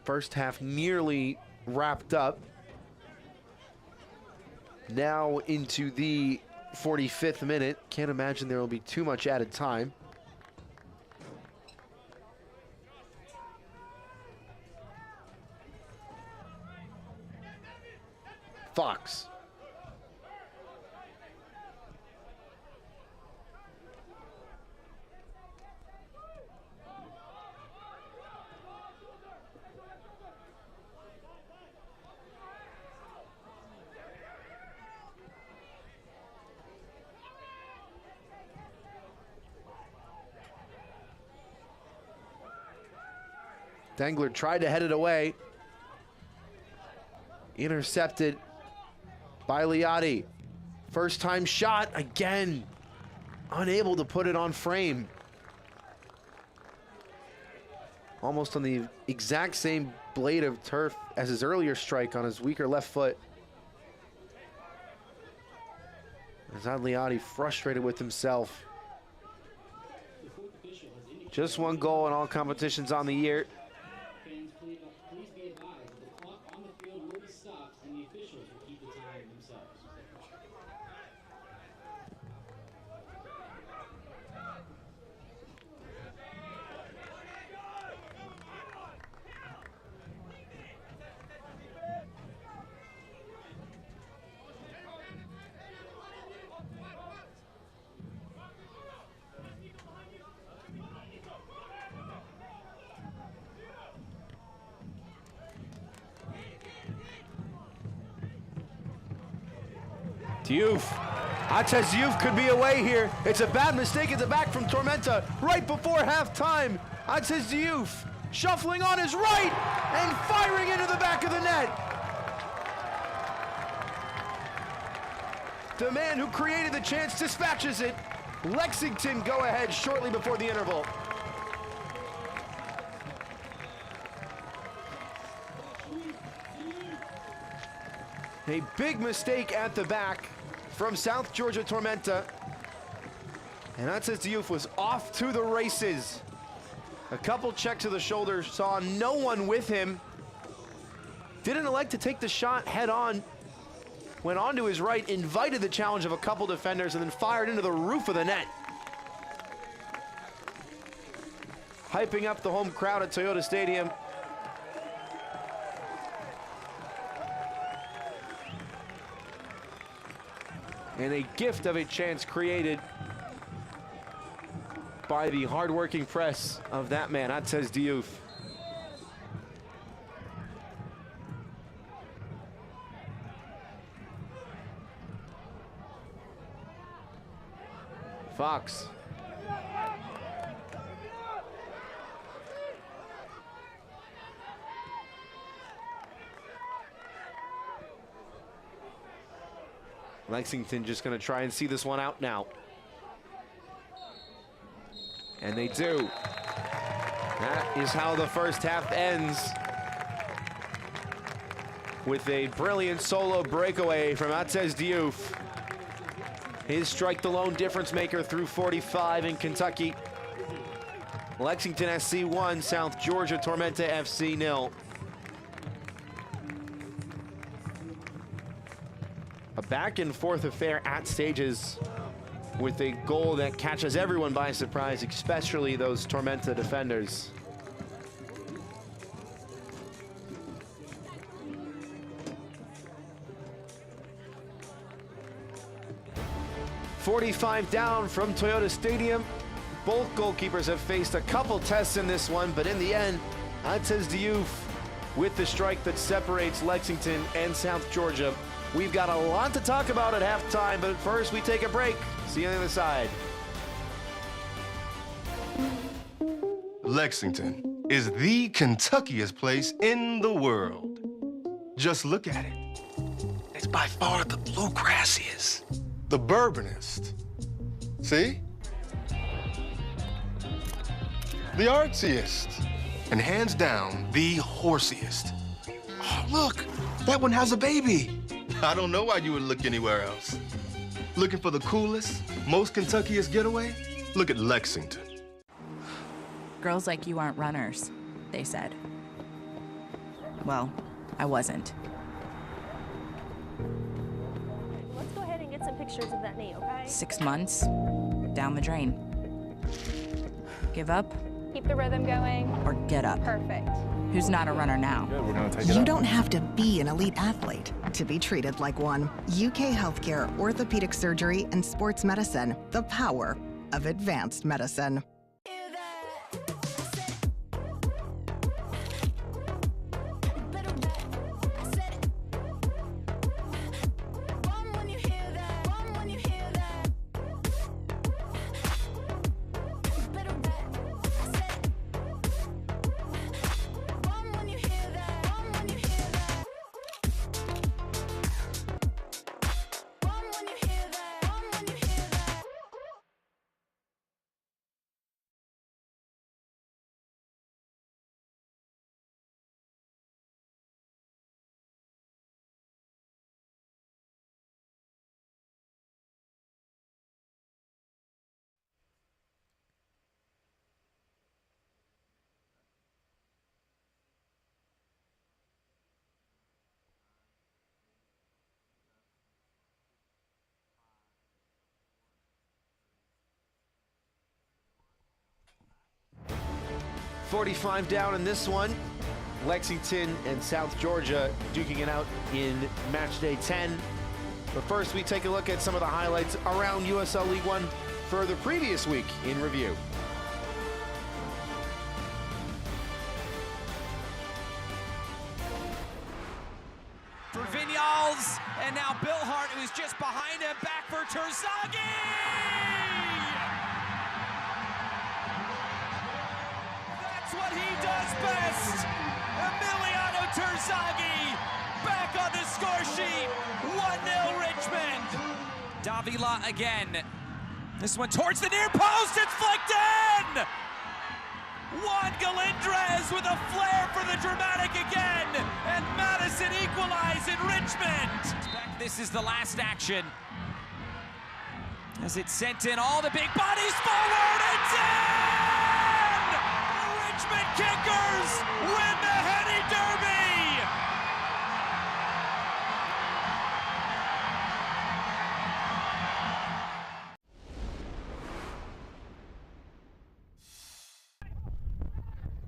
First half nearly wrapped up. Now into the 45th minute. Can't imagine there will be too much added time. Fox. Dengler tried to head it away. Intercepted by Liotti. First time shot, again. Unable to put it on frame. Almost on the exact same blade of turf as his earlier strike on his weaker left foot. Azad Liotti frustrated with himself. Just one goal in all competitions on the year. Fans, please be advised that the clock on the field will be stopped and the officials will keep the time themselves. Diouf. Atez Diouf could be away here. It's a bad mistake at the back from Tormenta right before halftime. Atez Diouf shuffling on his right and firing into the back of the net. The man who created the chance dispatches it. Lexington go ahead shortly before the interval. A big mistake at the back from South Georgia Tormenta. And Atez Diouf was off to the races. A couple checks to the shoulder, saw no one with him. Didn't elect to take the shot head on. Went on to his right, invited the challenge of a couple defenders, and then fired into the roof of the net. Hyping up the home crowd at Toyota Stadium. And a gift of a chance created by the hard-working press of that man, Atez Diouf. Fox. Lexington just going to try and see this one out now. And they do. That is how the first half ends, with a brilliant solo breakaway from Atez Diouf. His strike the lone difference maker through 45 in Kentucky. Lexington SC 1, South Georgia Tormenta FC 0. A back and forth affair at stages, with a goal that catches everyone by surprise, especially those Tormenta defenders. .45 down from Toyota Stadium. Both goalkeepers have faced a couple tests in this one, but in the end, Atez Diouf with the strike that separates Lexington and South Georgia. We've got a lot to talk about at halftime, but first we take a break. See you on the other side. Lexington, is the Kentuckiest place in the world. Just look at it. It's by far the bluegrassiest, the bourbonist. See? The artsiest, and hands down, the horsiest. Oh, look, that one has a baby. I don't know why you would look anywhere else. Looking for the coolest, most Kentuckiest getaway? Look at Lexington. Girls like you aren't runners, they said. Well, I wasn't. Let's go ahead and get some pictures of that knee, okay? 6 months, down the drain. Give up Keep the rhythm going. or get up? Perfect. Who's not a runner now? Good, we're gonna take it You up. don't have to be an elite athlete to be treated like one. UK Healthcare, Orthopedic Surgery, and Sports Medicine. The power of advanced medicine. .45 down in this one. Lexington and South Georgia duking it out in match day 10. But first, we take a look at some of the highlights around USL League One for the previous week in review. For Vinyals, and now Bill Hart, who's just behind him, back for Terzaghi! That's what he does best! Emiliano Terzaghi, back on the score sheet, 1-0 Richmond! Davila again, this one towards the near post, it's flicked in! Juan Galindrez with a flair for the dramatic again, and Madison equalize in Richmond. This is the last action. As it's sent in, all the big bodies forward, it's in! The Richmond Kickers win the Henny Derby!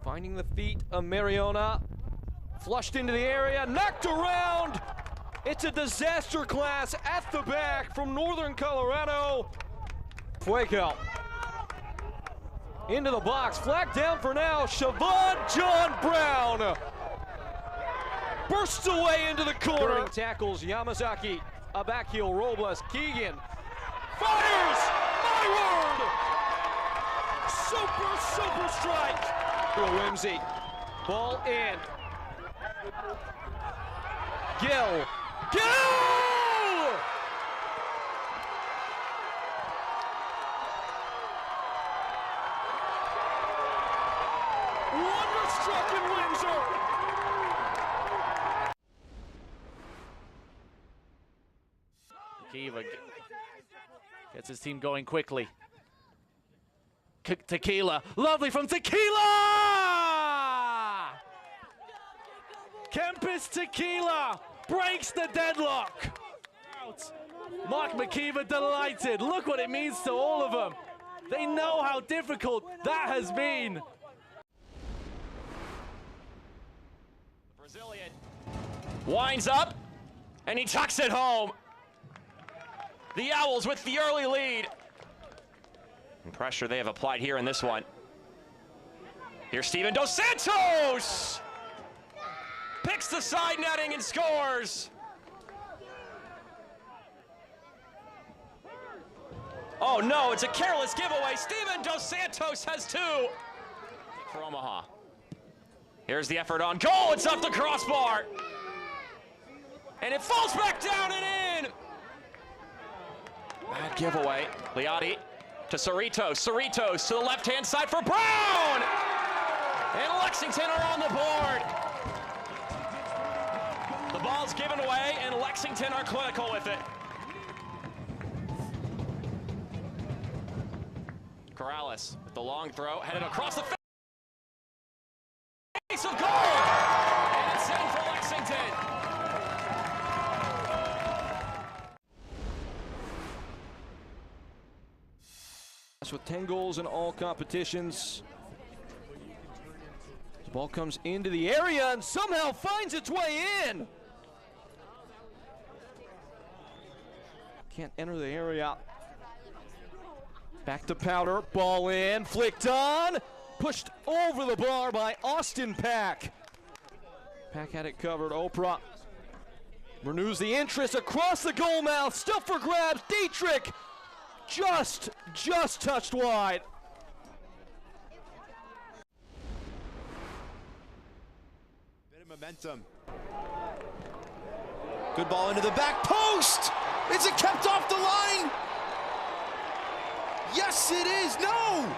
Finding the feet of Mariona, flushed into the area, knocked around. It's a disaster class at the back from Northern Colorado. Fuego into the box, flag down for now. Siobhan John Brown bursts away into the corner. Tackles Yamazaki, a back heel Robles, Keegan fires, my word! Super strike. Whimsy, ball in. Gill! Wonderstruck in Windsor! Tequila gets his team going quickly. Tequila, lovely from Tequila! Kempis Tequila breaks the deadlock. Mark McKeever delighted. Look what it means to all of them. They know how difficult that has been. The Brazilian winds up, and he tucks it home. The Owls with the early lead. And pressure they have applied here in this one. Here's Steven Dos Santos! Picks the side netting and scores! Oh no, it's a careless giveaway. Steven Dos Santos has two. For Omaha. Here's the effort on goal. It's off the crossbar. And it falls back down and in. Bad giveaway. Liotti to Cerritos. Cerritos to the left-hand side for Brown. And Lexington are on the board. The ball's given away, and Lexington are clinical with it. Corrales with the long throw, headed across the face of goal. And it's in for Lexington. With 10 goals in all competitions. The ball comes into the area and somehow finds its way in. Can't enter the area. Back to Powder, ball in, flicked on, pushed over the bar by Austin Pack. Pack had it covered. Oprah renews the interest across the goal mouth, still for grabs. Dietrich just touched wide. Bit of momentum. Good ball into the back post. Is it kept off the line? Yes, it is. No.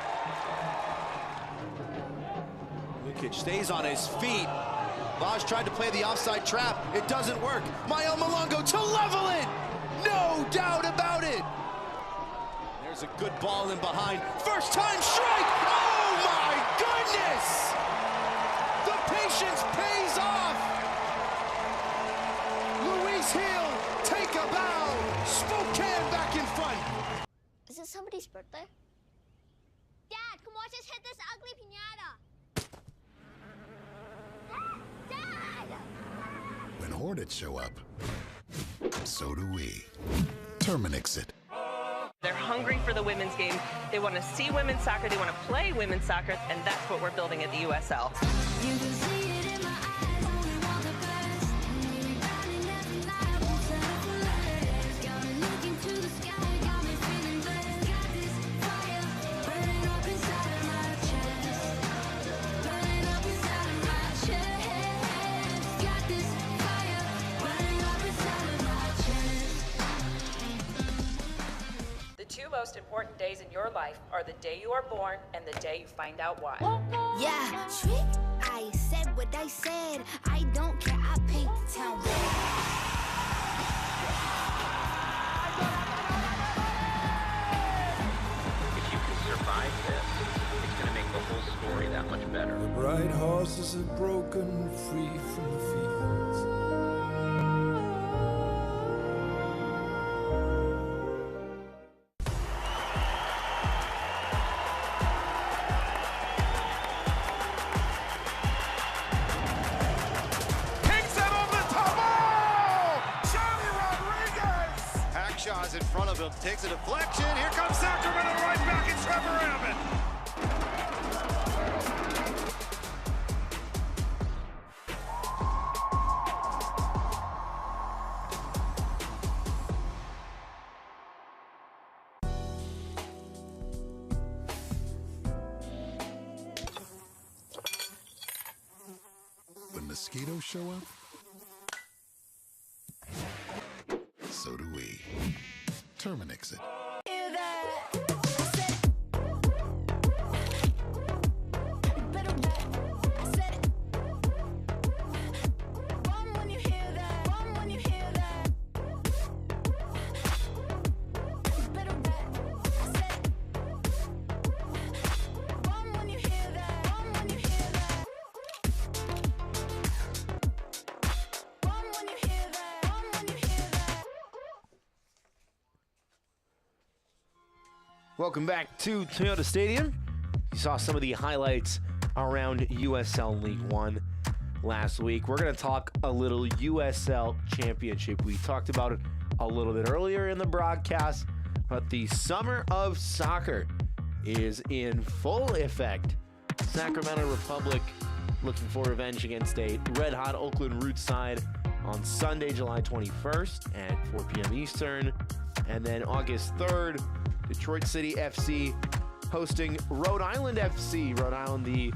Lukic stays on his feet. Vaj tried to play the offside trap. It doesn't work. Mael Malongo to level it. No doubt about it. There's a good ball in behind. First time strike. Oh my goodness. The patience pays off. Luis Hill, take a bow. Spokane back in front. Is it somebody's birthday? Dad, come watch us hit this ugly piñata. Dad! When Hornets show up, so do we. Terminix it. They're hungry for the women's game. They want to see women's soccer. They want to play women's soccer, and that's what we're building at the USL. You can see it in my eyes, only want the best. Rebounding every night, won't settle for less. Got me looking to the sky, got me feeling blessed. Got this fire burning up inside of my chest. Burning up inside of my chest. Got this fire burning up inside of my chest. The two most important days in your life are the day you are born and the day you find out why. Yeah, trick. I said what I said. I don't care. I paint the town red. If you can survive this, it's going to make the whole story that much better. The bright horses are broken free from the fields. Shaw's in front of him, takes a deflection. Here comes Sacramento right back at Trevor Abbott. When mosquitoes show up, so do we. Terminix it. Welcome back to Toyota Stadium. You saw some of the highlights around USL League One last week. We're going to talk a little USL Championship. We talked about it a little bit earlier in the broadcast, but the summer of soccer is in full effect. Sacramento Republic looking for revenge against a red-hot Oakland Roots side on Sunday, July 21st at 4 p.m. Eastern. And then August 3rd, Detroit City FC hosting Rhode Island FC. Rhode Island, the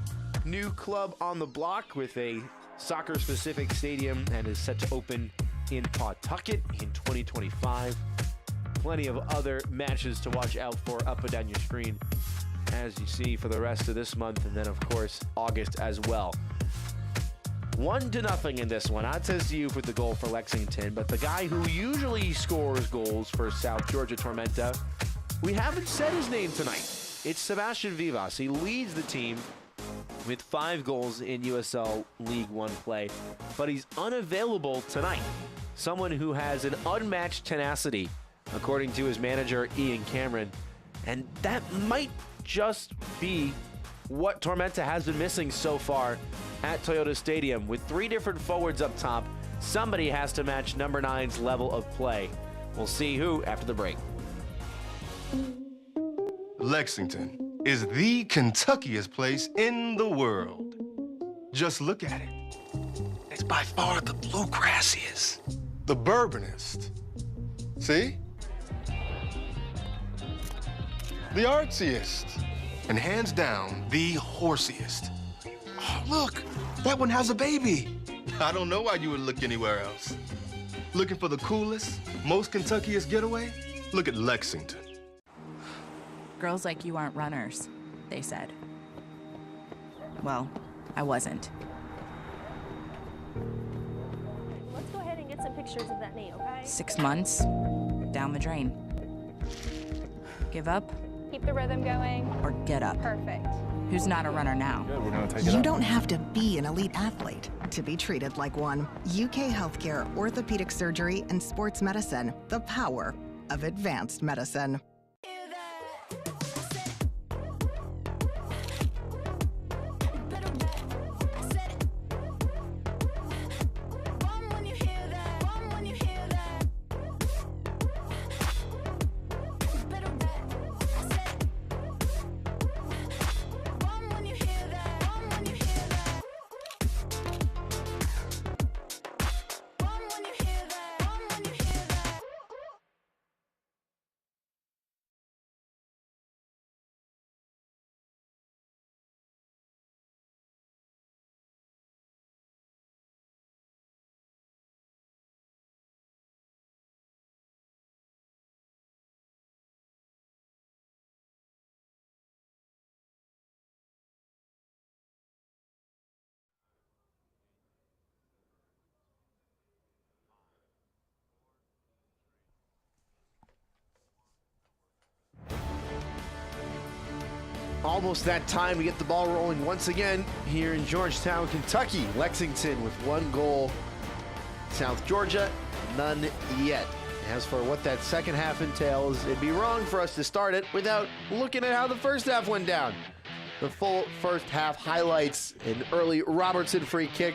new club on the block with a soccer-specific stadium and is set to open in Pawtucket in 2025. Plenty of other matches to watch out for up and down your screen, as you see, for the rest of this month, and then of course August as well. 1-0 in this one. Atez Youth with the goal for Lexington, but the guy who usually scores goals for South Georgia Tormenta, we haven't said his name tonight. It's Sebastian Vivas. He leads the team with 5 goals in USL League One play, but he's unavailable tonight. Someone who has an unmatched tenacity, according to his manager, Ian Cameron, and that might just be what Tormenta has been missing so far at Toyota Stadium. With 3 different forwards up top, somebody has to match number 9's level of play. We'll see who after the break. Lexington is the Kentuckiest place in the world. Just look at it. It's by far the bluegrassiest, the bourbonist. See? The artsiest, and hands down, the horsiest. Oh, look, that one has a baby. I don't know why you would look anywhere else. Looking for the coolest, most Kentuckiest getaway? Look at Lexington. Girls like you aren't runners, they said. Well, I wasn't. Let's go ahead and get some pictures of that knee, okay? 6 months, down the drain. Give up Keep the rhythm going. or get up? Perfect. Who's not a runner now? We're gonna take it You up. don't have to be an elite athlete to be treated like one. UK Healthcare, orthopedic surgery, and sports medicine. The power of advanced medicine. Almost that time to get the ball rolling once again here in Georgetown, Kentucky. Lexington with 1 goal. South Georgia, none yet. As for what that second half entails, it'd be wrong for us to start it without looking at how the first half went down. The full first half highlights an early Robertson free kick,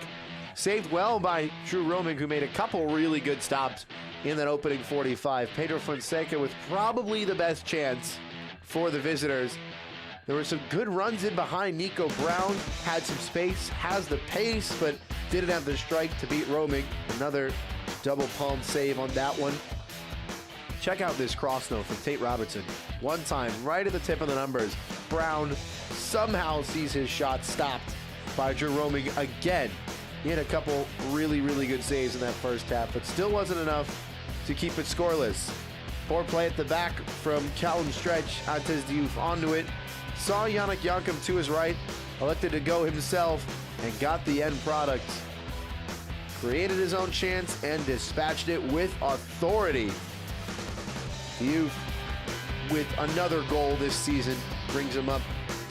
saved well by Drew Romig, who made a couple really good stops in that opening 45. Pedro Fonseca with probably the best chance for the visitors. There were some good runs in behind. Nico Brown had some space, has the pace, but didn't have the strike to beat Romig. Another double palm save on that one. Check out this cross note from Tate Robertson. One time, right at the tip of the numbers, Brown somehow sees his shot stopped by Drew Romig again. He had a couple really, really good saves in that first half, but still wasn't enough to keep it scoreless. Poor play at the back from Callum Stretch. Atez Youth onto it. Saw Yannick Yankum to his right, elected to go himself, and got the end product. Created his own chance and dispatched it with authority. Youth with another goal this season brings him up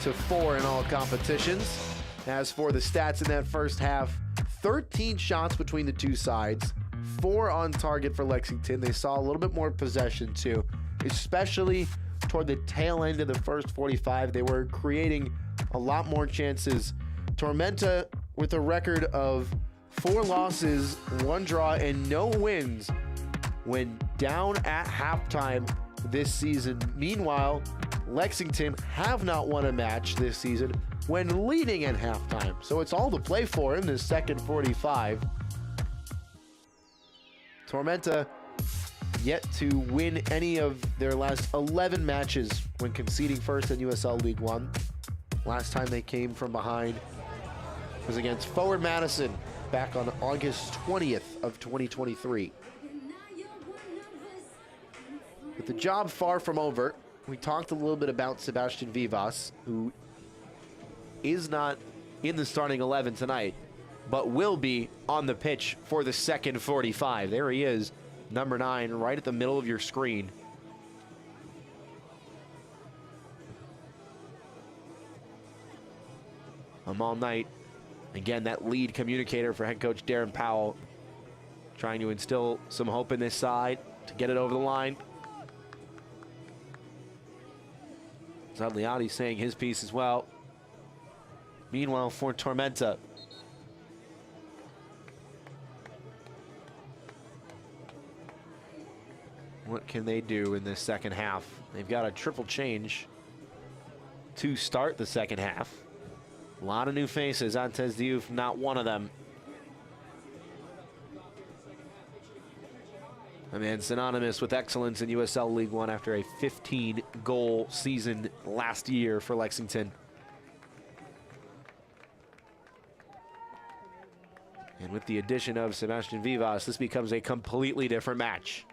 to 4 in all competitions. As for the stats in that first half, 13 shots between the two sides, 4 on target for Lexington. They saw a little bit more possession too, especially toward the tail end of the first 45. They were creating a lot more chances. Tormenta with a record of 4 losses, 1 draw, and no wins when down at halftime this season. Meanwhile, Lexington have not won a match this season when leading at halftime. So it's all to play for in this second 45. Tormenta yet to win any of their last 11 matches when conceding first in USL League One. Last time they came from behind was against Forward Madison back on August 20th of 2023. With the job far from over, we talked a little bit about Sebastian Vivas, who is not in the starting 11 tonight, but will be on the pitch for the second 45. There he is, number 9, right at the middle of your screen. All night. Again, that lead communicator for head coach Darren Powell, trying to instill some hope in this side to get it over the line. Zadliati saying his piece as well. Meanwhile, for Tormenta, what can they do in this second half? They've got a triple change to start the second half. A lot of new faces. Antez Diouf, not one of them. I mean, synonymous with excellence in USL League One after a 15-goal season last year for Lexington. And with the addition of Sebastian Vivas, this becomes a completely different match.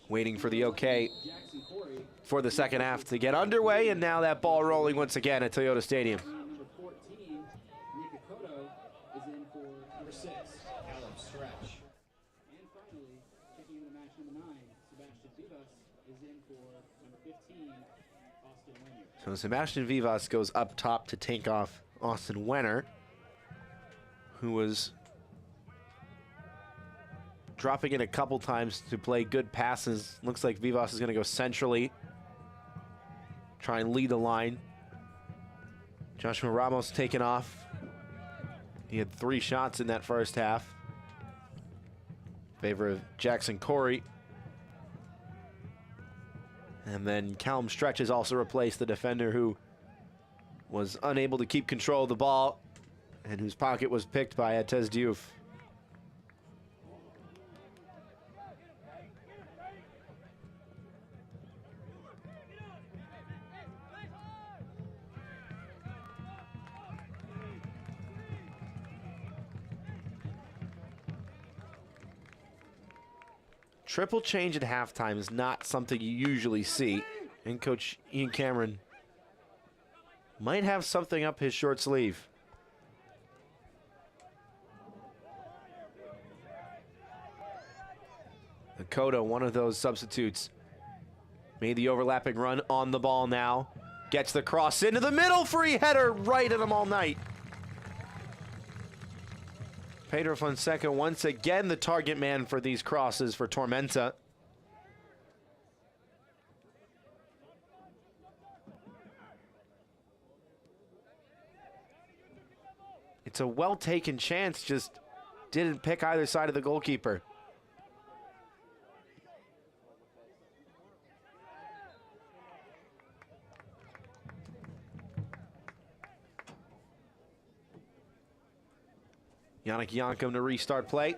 Waiting for the okay for the second half to get underway, and now that ball rolling once again at Toyota Stadium. Number 14, Nika Koto is in for number 6, Callum Stretch. And finally, checking into the match number 9, Sebastian Vivas is in for number 15, Austin Wenner. So Sebastian Vivas goes up top to take off Austin Wenner, who was dropping in a couple times to play good passes. Looks like Vivas is going to go centrally, try and lead the line. Joshua Ramos taken off. He had 3 shots in that first half in favor of Jackson Corey. And then Callum Stretch has also replaced the defender who was unable to keep control of the ball and whose pocket was picked by Antez Diouf. Triple change at halftime is not something you usually see, and Coach Ian Cameron might have something up his short sleeve. Dakota, one of those substitutes, made the overlapping run on the ball now. Gets the cross into the middle, free header right at him all night. Pedro Fonseca once again the target man for these crosses for Tormenta. It's a well-taken chance, just didn't pick either side of the goalkeeper. Yannick Yankum to restart play.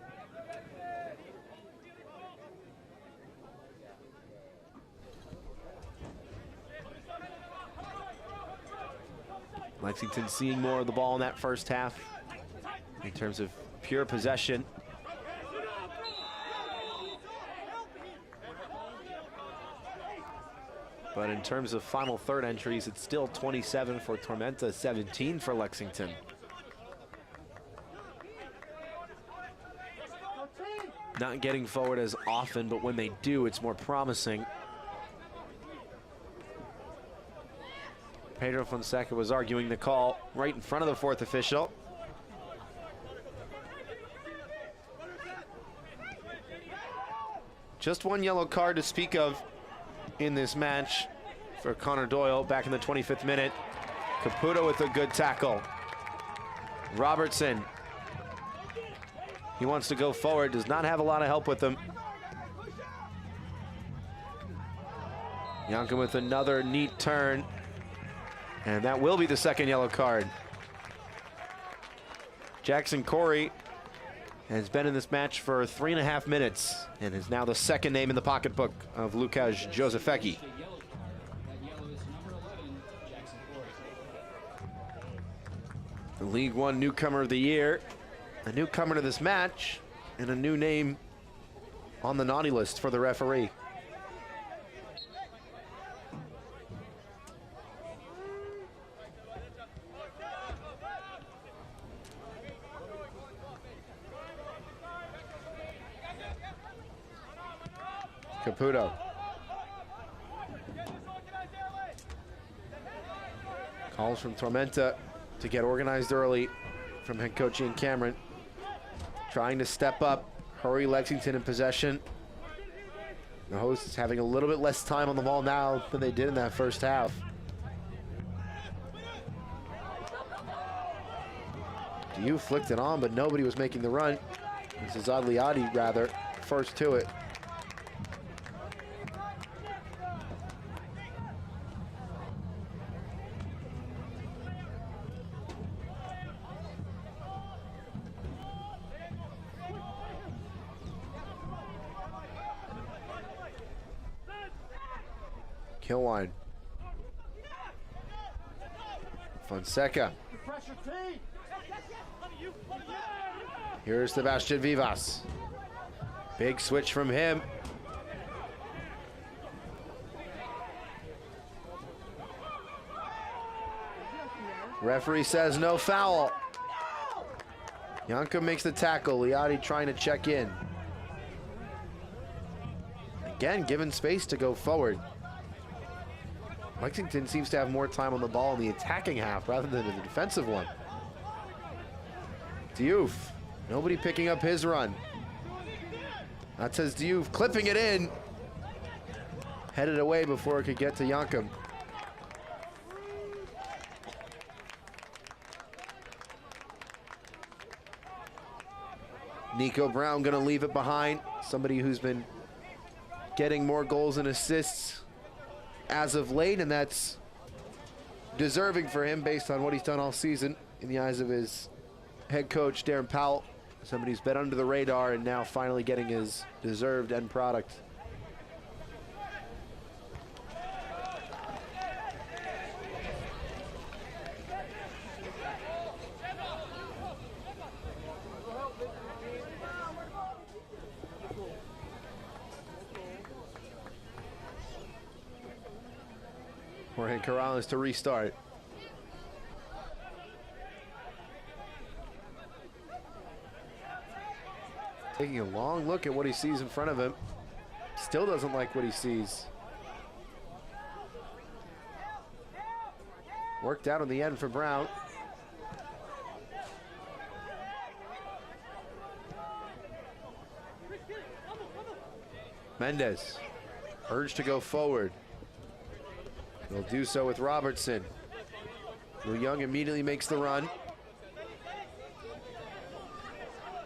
Lexington seeing more of the ball in that first half in terms of pure possession. But in terms of final third entries, it's still 27 for Tormenta, 17 for Lexington. Not getting forward as often, but when they do, it's more promising. Pedro Fonseca was arguing the call right in front of the fourth official. Just one yellow card to speak of in this match for Connor Doyle back in the 25th minute. Caputo with a good tackle. Robertson. He wants to go forward, does not have a lot of help with him. Yankum with another neat turn. And that will be the second yellow card. Jackson Corey has been in this match for 3.5 minutes and is now the second name in the pocketbook of Łukasz Józefecki. The League One Newcomer of the Year, a newcomer to this match, and a new name on the naughty list for the referee. Caputo. Calls from Tormenta to get organized early from head coach Ian Cameron. Trying to step up, hurry Lexington in possession. The hosts having a little bit less time on the ball now than they did in that first half. Diouf flicked it on, but nobody was making the run. This is Adliadi, rather, first to it. Kilwine. Fonseca. Here's Sebastian Vivas. Big switch from him. Referee says no foul. Janka makes the tackle. Liadi trying to check in. Again, given space to go forward. Lexington seems to have more time on the ball in the attacking half rather than the defensive one. Diouf, nobody picking up his run. That says Diouf clipping it in. Headed away before it could get to Jankum. Nico Brown gonna leave it behind. Somebody who's been getting more goals and assists as of late, and that's deserving for him based on what he's done all season in the eyes of his head coach, Darren Powell. Somebody who's been under the radar and now finally getting his deserved end product. Jorge Corrales to restart. Taking a long look at what he sees in front of him. Still doesn't like what he sees. Worked out in the end for Brown. Mendez, urged to go forward. He'll do so with Robertson. Lou Young immediately makes the run.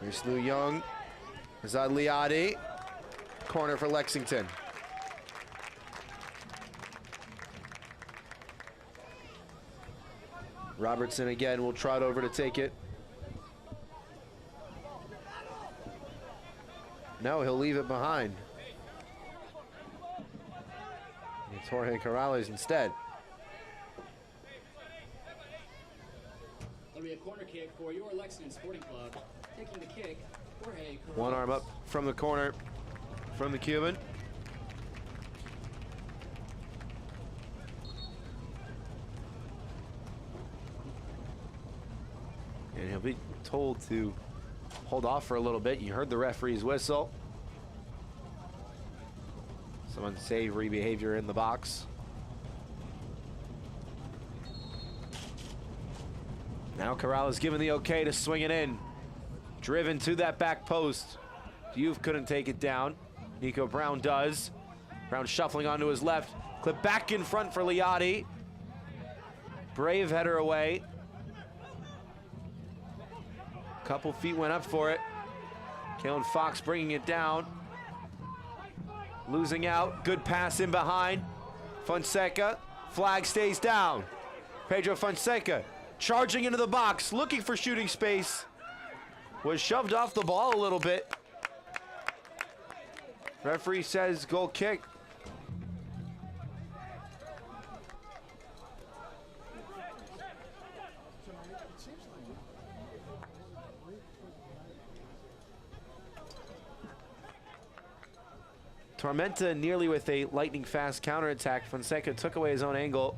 Here's Lou Young. Azad Liadi. Corner for Lexington. Robertson again will trot over to take it. No, he'll leave it behind. It's Jorge Corrales instead. That'll be a corner kick for your Lexington Sporting Club. Taking the kick, Jorge Corrales. One arm up from the corner from the Cuban. And he'll be told to hold off for a little bit. You heard the referee's whistle. Some unsavory behavior in the box. Now Corrales given the okay to swing it in. Driven to that back post. Diouf couldn't take it down. Nico Brown does. Brown shuffling onto his left. Clip back in front for Liadi. Brave header away. Couple feet went up for it. Kalen Fox bringing it down. Losing out, good pass in behind. Fonseca, flag stays down. Pedro Fonseca charging into the box, looking for shooting space. was shoved off the ball a little bit. Referee says goal kick. Tormenta nearly with a lightning-fast counterattack. Fonseca took away his own angle.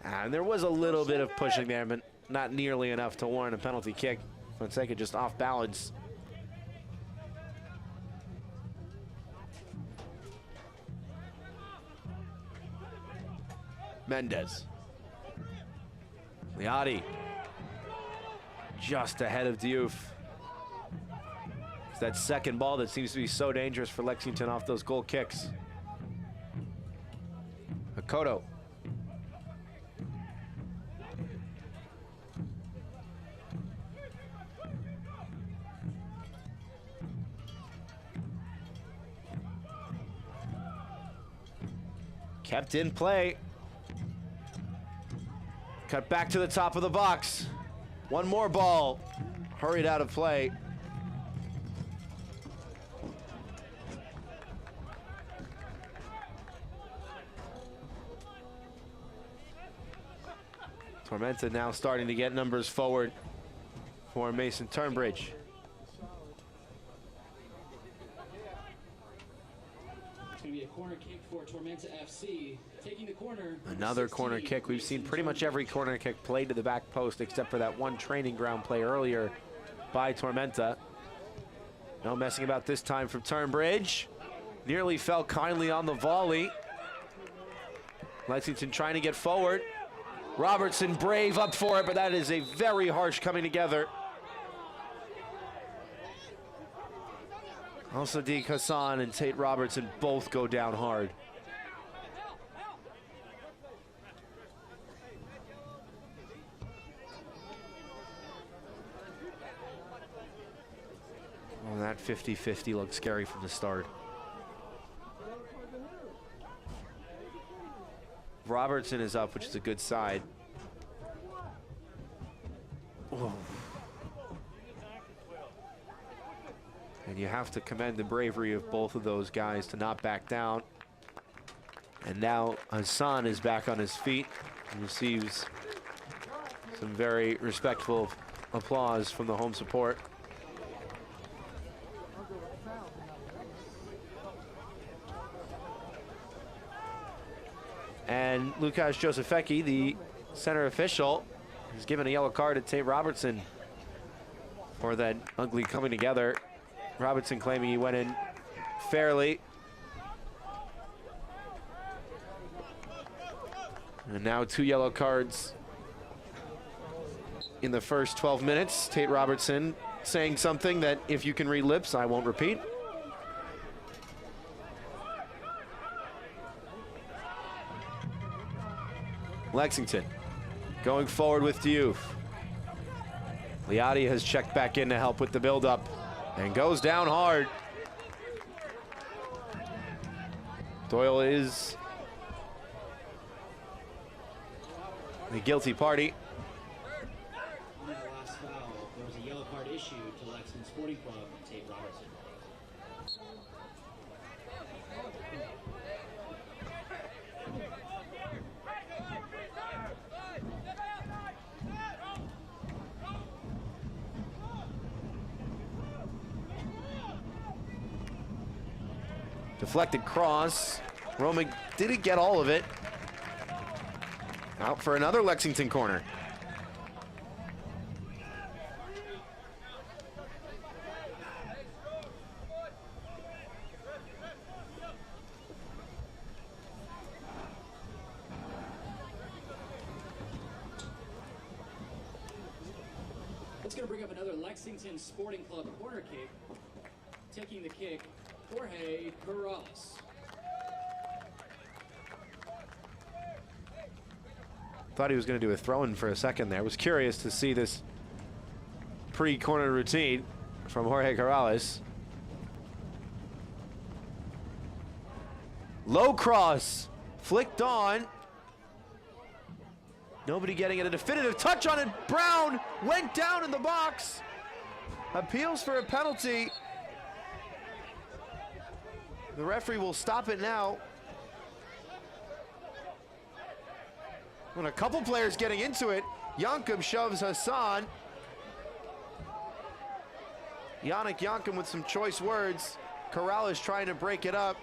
And there was a little bit of pushing there, but not nearly enough to warrant a penalty kick. Fonseca just off balance. Mendez. Liotti. Just ahead of Diouf. It's that second ball that seems to be so dangerous for Lexington off those goal kicks. Hakoto. Kept in play. Cut back to the top of the box. One more ball. Hurried out of play. Tormenta now starting to get numbers forward for Mason Turnbridge. It's going to be a corner kick for Tormenta FC. Taking the corner. Another corner kick. We've seen pretty much every corner kick played to the back post except for that one training ground play earlier by Tormenta. No messing about this time from Turnbridge. Nearly fell kindly on the volley. Lexington trying to get forward. Robertson brave up for it, but that is a very harsh coming together. Also, Sadiq Hassan and Tate Robertson both go down hard. Well, that 50-50 looked scary from the start. Robertson is up, which is a good side. Oh. And you have to commend the bravery of both of those guys to not back down. And now Hassan is back on his feet and receives some very respectful applause from the home support. And Lukasz Josefecki, the center official, has given a yellow card to Tate Robertson for that ugly coming together. Robertson claiming he went in fairly. And now 2 yellow cards in the first 12 minutes. Tate Robertson saying something that, if you can read lips, I won't repeat. Lexington going forward with Diouf. Liotti has checked back in to help with the buildup and goes down hard. Doyle is the guilty party. On the last foul, there was a yellow card issued to Lexington Sporting Club, Tate Robertson. Deflected cross. Roman didn't get all of it. Out for another Lexington corner. It's going to bring up another Lexington Sporting Club corner kick. Taking the kick, Jorge Corrales. Thought he was going to do a throw-in for a second there. Was curious to see this pre-corner routine from Jorge Corrales. Low cross, flicked on. Nobody getting it. A definitive touch on it. Brown went down in the box. appeals for a penalty. The referee will stop it now. When a couple players getting into it, Yankum shoves Hassan. Yannick Yankum with some choice words. Corral is trying to break it up.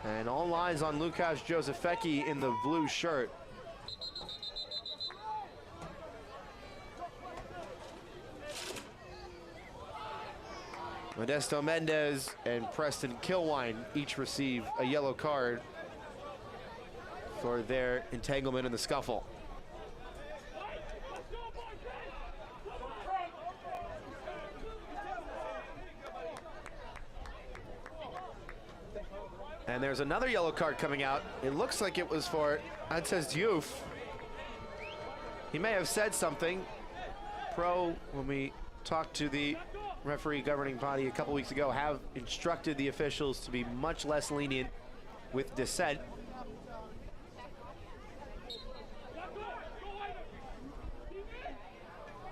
And all eyes on Lukas Josefecki in the blue shirt. Modesto Mendez and Preston Kilwine each receive a yellow card for their entanglement in the scuffle. And there's another yellow card coming out. It looks like it was for Ancez Youth. He may have said something. Pro, when we talked to the referee governing body a couple weeks ago, have instructed the officials to be much less lenient with dissent.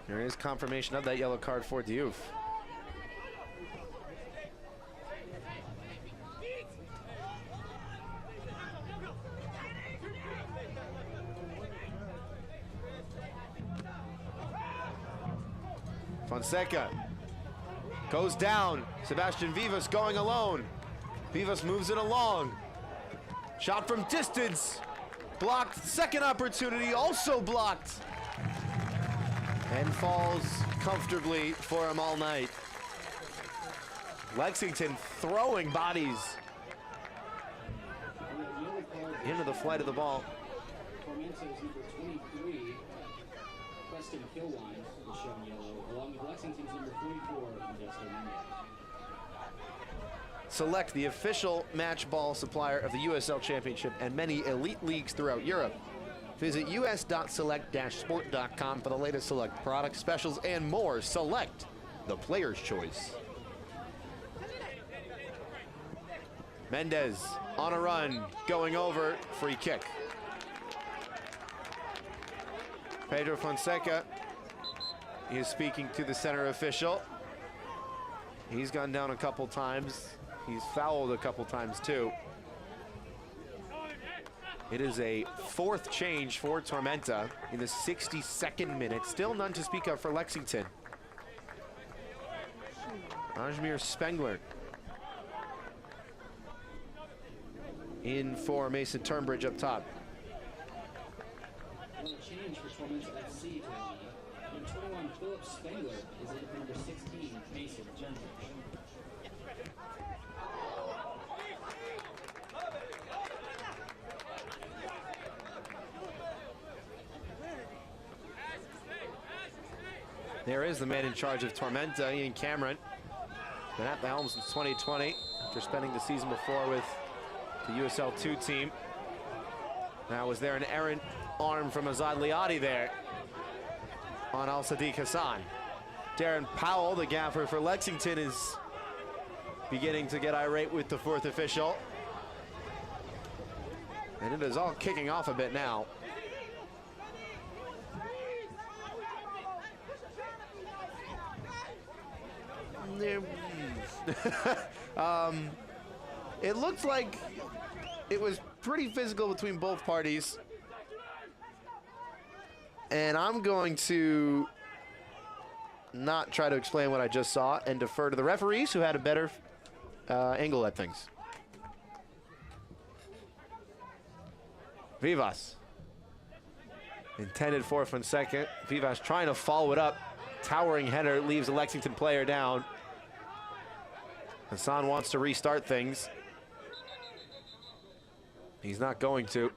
There is confirmation of that yellow card for Diouf. Fonseca goes down. Sebastian Vivas going alone. Vivas moves it along. Shot from distance. Blocked. Second opportunity also blocked. And falls comfortably for him all night. Lexington throwing bodies into the flight of the ball. Tormenta is number 23. Preston Kilwine is shown yellow, along with Lexington's number 44, Modesto Mendez. Select, the official match ball supplier of the USL Championship and many elite leagues throughout Europe. Visit us.select-sport.com for the latest Select products, specials, and more. Select, the player's choice. Mendez on a run, going over, free kick. Pedro Fonseca is speaking to the center official. He's gone down a couple times. He's fouled a couple times too. It is a fourth change for Tormenta in the 62nd minute. Still none to speak of for Lexington. Ajmir Spengler in for Mason Turnbridge up top. On a change for Tormenta FC, number 21, Philip Spengler is in for number 16, Mason Turnbridge. There is the man in charge of Tormenta, Ian Cameron. Been at the helm since 2020 after spending the season before with the USL 2 team. Now, was there an errant arm from Azad Liadi there on Al Sadiq Hassan? Darren Powell, the gaffer for Lexington, is beginning to get irate with the fourth official. And it is all kicking off a bit now. It looked like it was pretty physical between both parties. And I'm going to not try to explain what I just saw and defer to the referees who had a better angle at things. Vivas. Intended for Fonseca. Vivas trying to follow it up. Towering header leaves a Lexington player down. Hassan wants to restart things. He's not going to.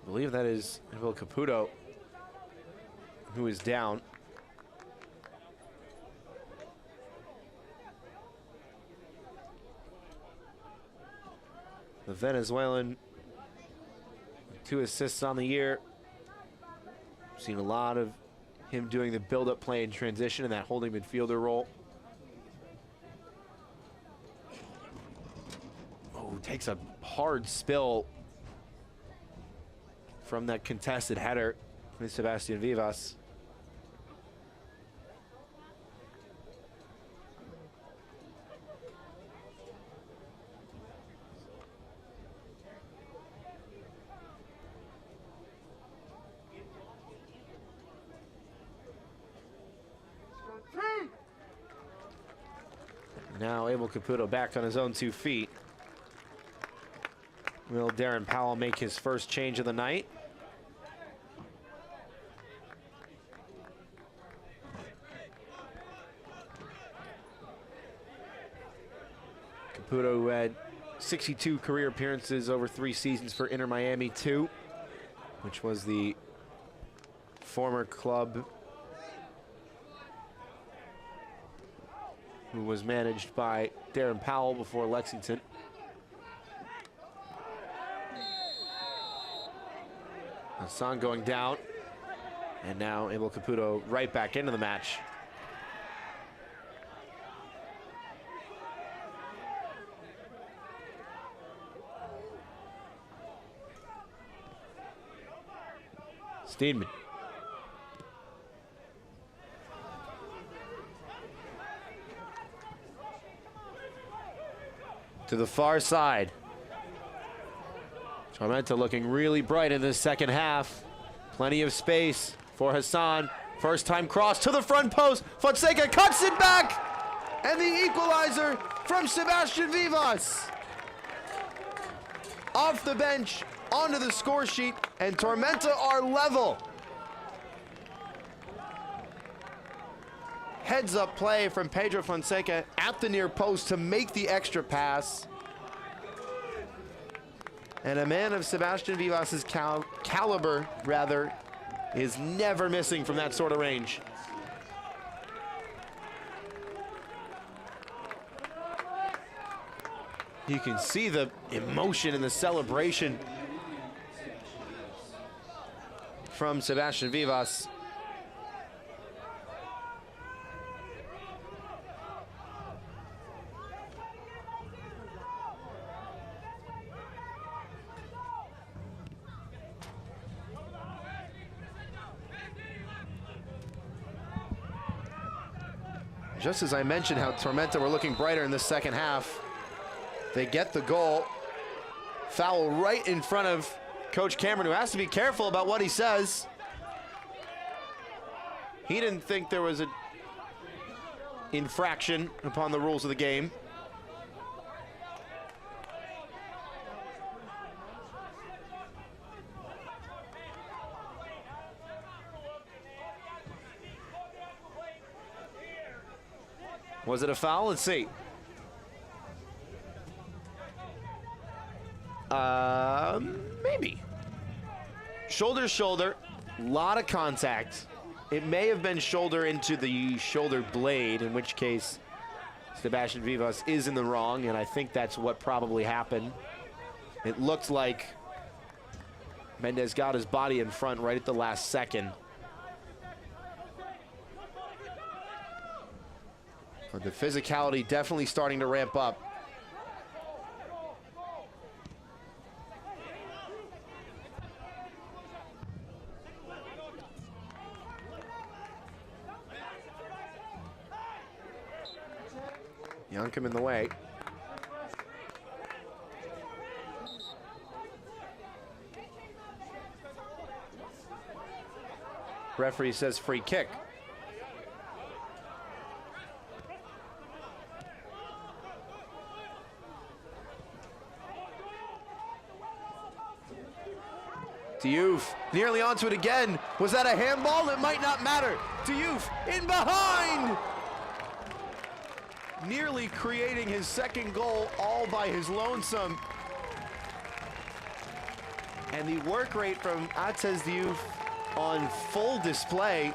I believe that is Emil Caputo, who is down. The Venezuelan 2 assists on the year. Seen a lot of him doing the build-up play in transition and that holding midfielder role. Oh, takes a hard spill from that contested header with Sebastian Vivas. Now Abel Caputo back on his own 2 feet. Will Darren Powell make his first change of the night? Caputo, who had 62 career appearances over 3 seasons for Inter Miami 2, which was the former club who was managed by Darren Powell before Lexington. Hassan going down, and now Abel Caputo right back into the match. Steedman. To the far side. Tormenta looking really bright in this second half. Plenty of space for Hassan. First time cross to the front post. Fonseca cuts it back. And the equalizer from Sebastian Vivas. Off the bench, onto the score sheet, and Tormenta are level. Heads up play from Pedro Fonseca at the near post to make the extra pass. And a man of Sebastian Vivas's caliber, rather, is never missing from that sort of range. You can see the emotion and the celebration from Sebastian Vivas. Just as I mentioned how Tormenta were looking brighter in the second half, they get the goal. Foul right in front of Coach Cameron, who has to be careful about what he says. He didn't think there was an infraction upon the rules of the game. Was it a foul? Let's see. Maybe. Shoulder to shoulder, lot of contact. It may have been shoulder into the shoulder blade, in which case Sebastian Vivas is in the wrong, and I think that's what probably happened. It looked like Mendez got his body in front right at the last second. But the physicality definitely starting to ramp up. Youngcom in the way. Referee says free kick. Diouf nearly onto it again. Was that a handball? It might not matter. Diouf in behind. Nearly creating his second goal all by his lonesome. And the work rate from Atez Diouf on full display.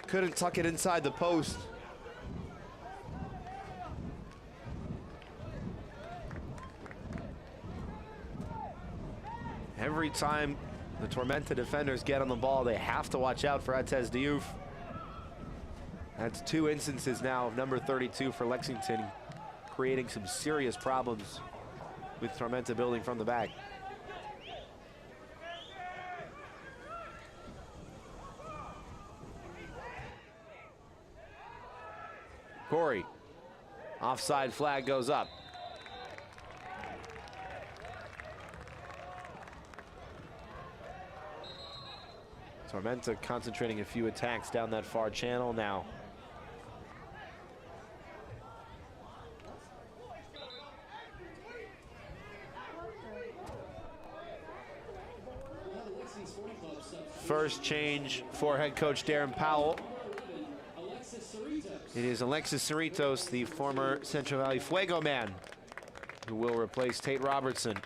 Couldn't tuck it inside the post. Every time the Tormenta defenders get on the ball, they have to watch out for Atez Diouf. That's 2 instances now of number 32 for Lexington, creating some serious problems with Tormenta building from the back. Corey, offside flag goes up. Tormenta concentrating a few attacks down that far channel now. First change for head coach Darren Powell. It is Alexis Cerritos, the former Central Valley Fuego man, who will replace Tate Robertson.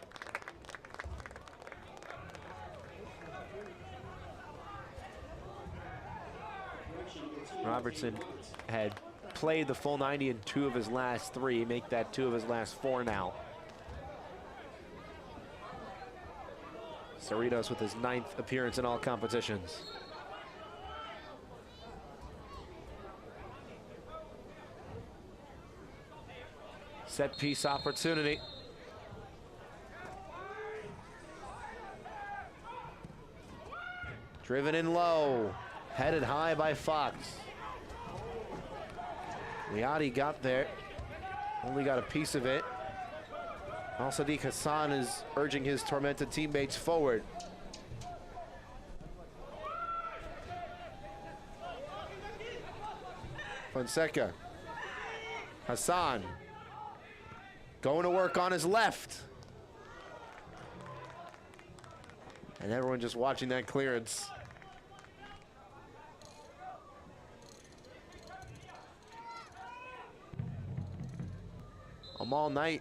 Robertson had played the full 90 in 2 of his last 3, make that 2 of his last 4 now. Cerritos with his 9th appearance in all competitions. Set piece opportunity. Driven in low, headed high by Fox. Liati got there, only got a piece of it. Al-Sadiq Hassan is urging his Tormenta teammates forward. Fonseca. Hassan going to work on his left. And everyone just watching that clearance. Amal Knight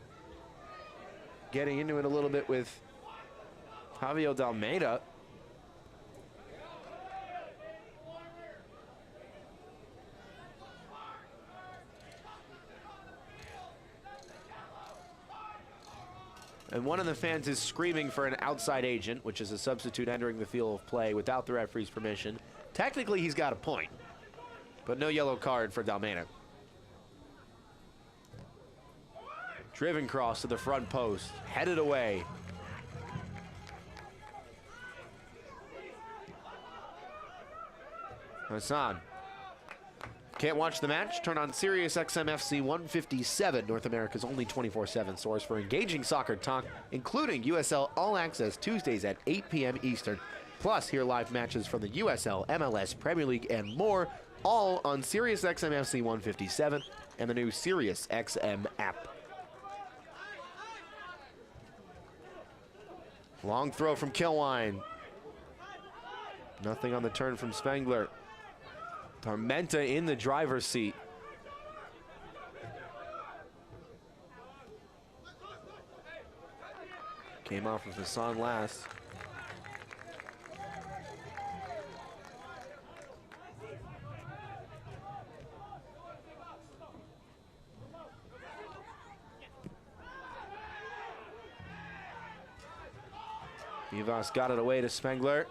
getting into it a little bit with Javier Dalmeida. And one of the fans is screaming for an outside agent, which is a substitute entering the field of play without the referee's permission. Technically, he's got a point, but no yellow card for Dalmeida. Driven cross to the front post, headed away. Hassan. Can't watch the match? Turn on Sirius XM FC 157, North America's only 24/7 source for engaging soccer talk, including USL All Access Tuesdays at 8 p.m. Eastern. Plus, hear live matches from the USL, MLS, Premier League, and more, all on Sirius XM FC 157 and the new Sirius XM app. Long throw from Kilwine. Nothing on the turn from Spengler. Tormenta in the driver's seat. Came off of Hassan last. Vivas got it away to Spengler.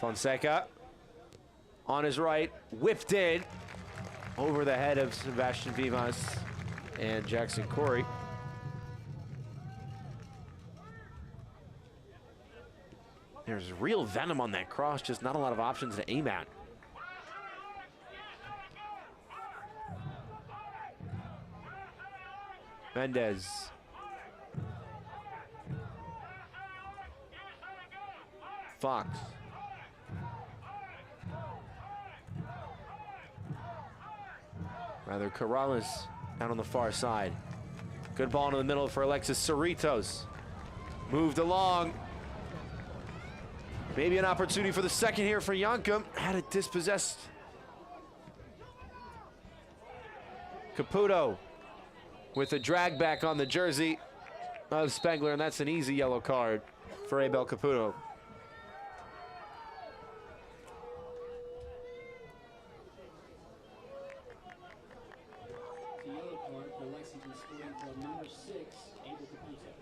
Fonseca on his right, whipped in over the head of Sebastian Vivas and Jackson Corey. There's real venom on that cross, just not a lot of options to aim at. Mendez. Fox. Rather, Corrales out on the far side. Good ball in the middle for Alexis Cerritos. Moved along. Maybe an opportunity for the second here for Yankum. Had it dispossessed. Caputo with a drag back on the jersey of Spengler, and that's an easy yellow card for Abel Caputo.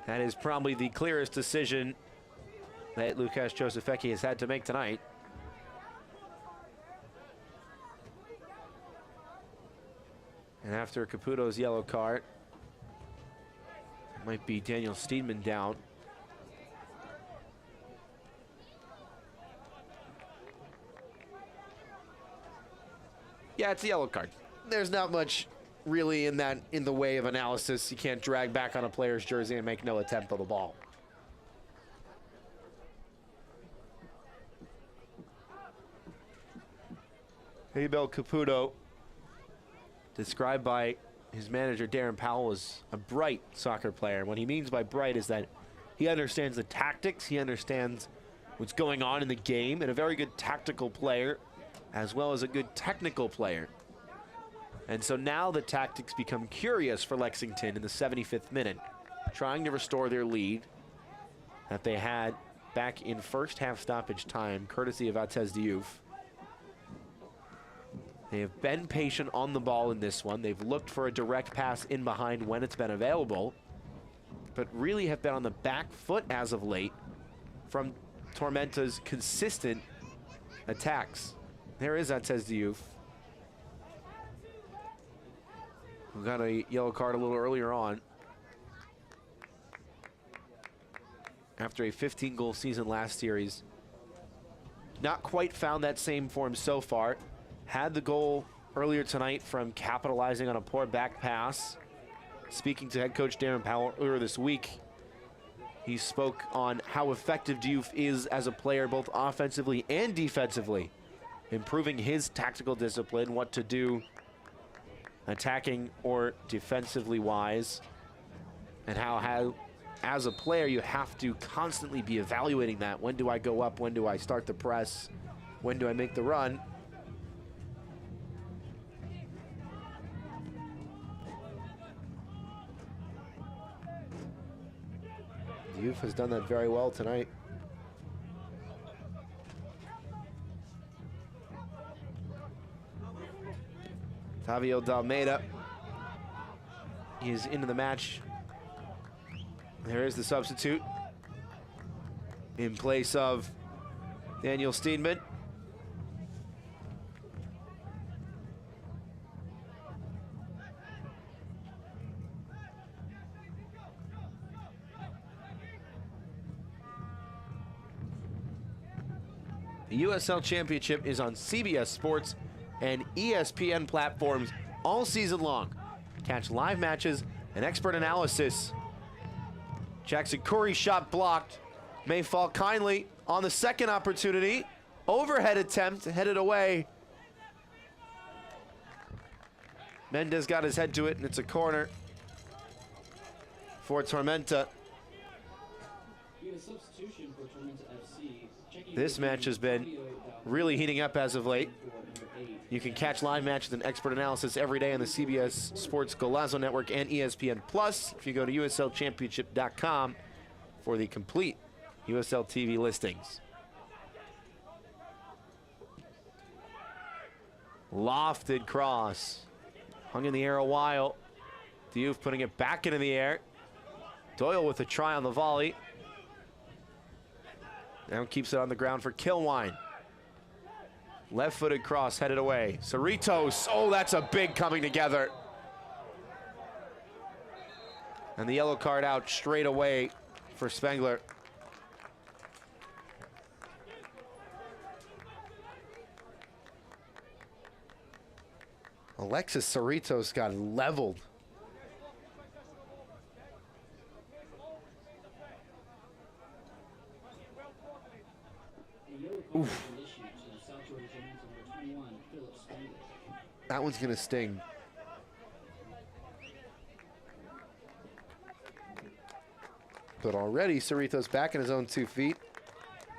That is probably the clearest decision that Lukasz Josefecki has had to make tonight. And after Caputo's yellow card, it might be Daniel Steedman down. Yeah, it's a yellow card. There's not much really in the way of analysis. You can't drag back on a player's jersey and make no attempt on the ball. Abel Caputo, described by his manager Darren Powell as a bright soccer player. What he means by bright is that he understands the tactics, he understands what's going on in the game, and a very good tactical player as well as a good technical player. And so now the tactics become curious for Lexington in the 75th minute, trying to restore their lead that they had back in first half stoppage time, courtesy of Atez Diouf. They have been patient on the ball in this one. They've looked for a direct pass in behind when it's been available, but really have been on the back foot as of late from Tormenta's consistent attacks. There is Atez Diouf, who got a yellow card a little earlier on after a 15-goal season last year. He's not quite found that same form so far. Had the goal earlier tonight from capitalizing on a poor back pass. Speaking to head coach Darren Powell earlier this week, he spoke on how effective Diouf is as a player, both offensively and defensively, improving his tactical discipline, what to do attacking or defensively wise, and how as a player you have to constantly be evaluating that. When do I go up? When do I start the press? When do I make the run? Diouf has done that very well tonight. Tavio Dalmeida is into the match. There is the substitute in place of Daniel Steedman. The USL Championship is on CBS Sports and ESPN platforms all season long. Catch live matches and expert analysis. Jackson Curry's shot blocked. May fall kindly on the second opportunity. Overhead attempt headed away. Mendez got his head to it, and it's a corner for Tormenta. This match has been really heating up as of late. You can catch live matches and expert analysis every day on the CBS Sports Golazo Network and ESPN Plus if you go to USLChampionship.com for the complete USL TV listings. Lofted cross. Hung in the air a while. Diouf putting it back into the air. Doyle with a try on the volley. Now keeps it on the ground for Kilwine. Left-footed cross headed away. Cerritos, oh, that's a big coming together. And the yellow card out straight away for Spengler. Alexis Cerritos got leveled. Oof. That one's gonna sting. But already Cerritos back in his own 2 feet.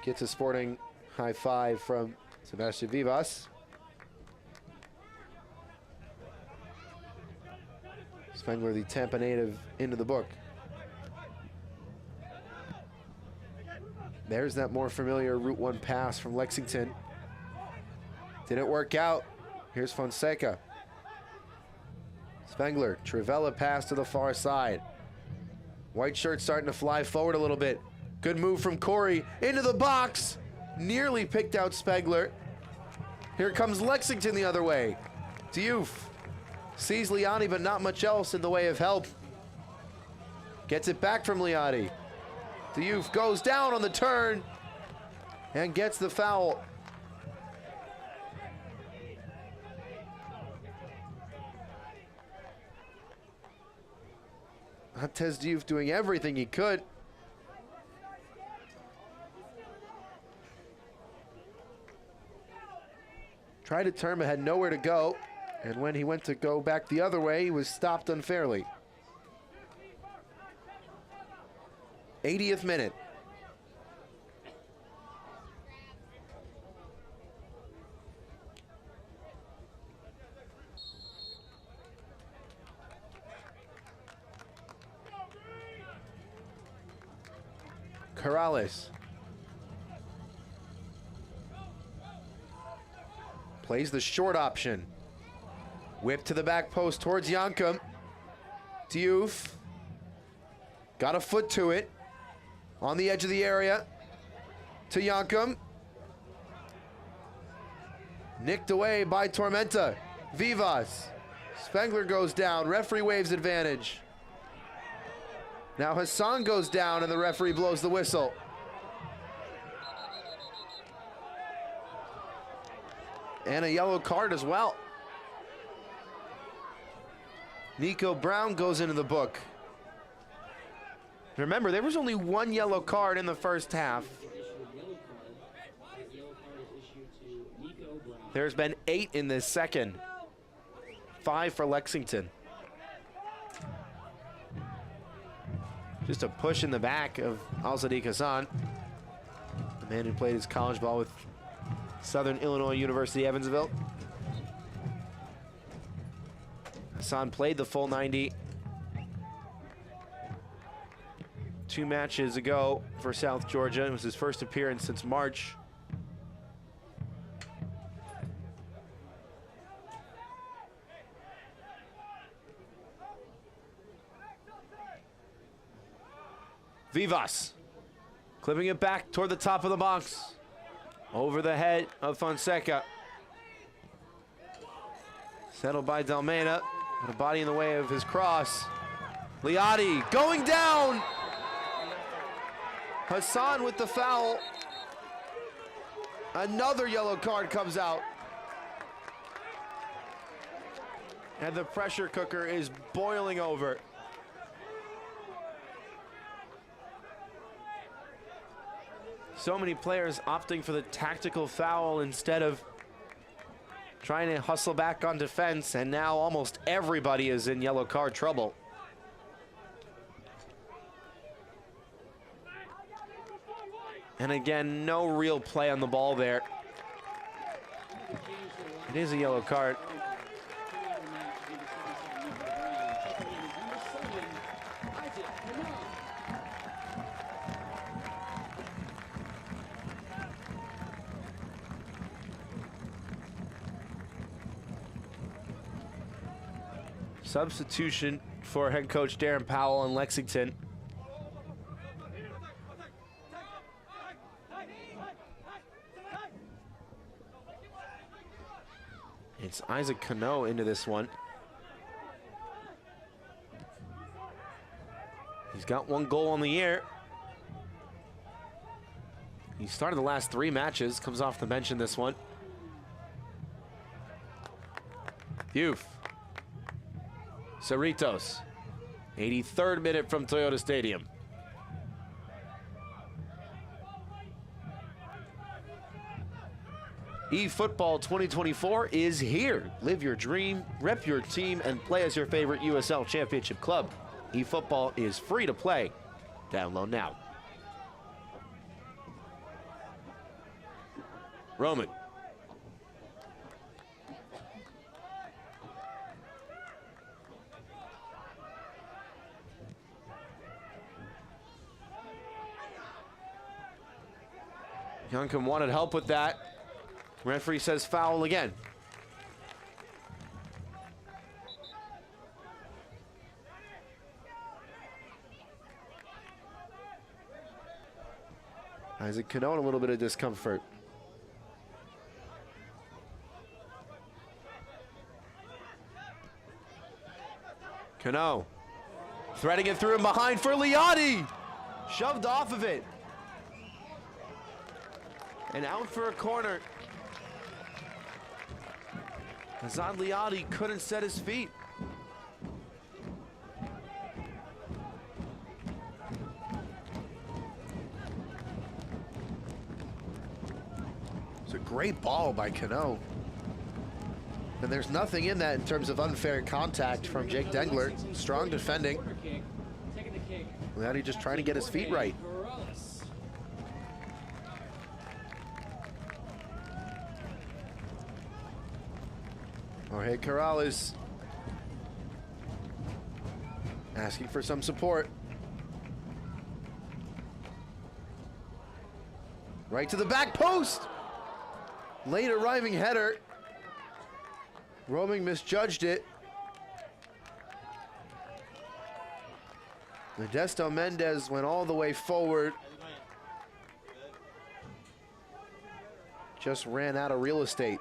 Gets a sporting high five from Sebastian Vivas. Spengler, the Tampa native, into the book. There's that more familiar Route 1 pass from Lexington. Didn't work out. Here's Fonseca. Spengler, Trivella pass to the far side. White shirt starting to fly forward a little bit. Good move from Corey into the box. Nearly picked out Spengler. Here comes Lexington the other way. Diouf sees Liani, but not much else in the way of help. Gets it back from Liani. Diouf goes down on the turn and gets the foul. Tez Diouf doing everything he could. Tried to turn, but had nowhere to go. And when he went to go back the other way, he was stopped unfairly. 80th minute. Corrales plays the short option. Whip to the back post towards Yankum. Diouf got a foot to it. On the edge of the area to Yankum. Nicked away by Tormenta. Vivas. Spengler goes down. Referee waves advantage. Now Hassan goes down and the referee blows the whistle. And a yellow card as well. Nico Brown goes into the book. Remember, there was only one yellow card in the first half. There's been 8 in this second. 5 for Lexington. Just a push in the back of Al-Sadiq Hassan, the man who played his college ball with Southern Illinois University, Evansville. Hassan played the full 90 2 matches ago for South Georgia. It was his first appearance since March. Vivas clipping it back toward the top of the box. Over the head of Fonseca. Settled by Dalmena. With a body in the way of his cross. Liadi going down. Hassan with the foul. Another yellow card comes out. And the pressure cooker is boiling over. So many players opting for the tactical foul instead of trying to hustle back on defense, and now almost everybody is in yellow card trouble. And again, no real play on the ball there. It is a yellow card. Substitution for head coach Darren Powell in Lexington. It's Isaac Cano into this one. He's got 1 goal on the year. He started the last 3 matches, comes off the bench in this one. Youth. Cerritos, 83rd minute from Toyota Stadium. eFootball 2024 is here. Live your dream, rep your team, and play as your favorite USL Championship club. eFootball is free to play. Download now. Roman. Yankum wanted help with that. Referee says foul again. Isaac Cano in a little bit of discomfort. Cano threading it through and behind for Liati. Shoved off of it. And out for a corner. Azad Liati couldn't set his feet. It's a great ball by Cano. And there's nothing in that in terms of unfair contact from Jake Dengler. Strong defending. Liati just trying to get his feet right. Jorge Corrales asking for some support. Right to the back post. Late arriving header. Roaming misjudged it. Modesto Mendez went all the way forward. Just ran out of real estate.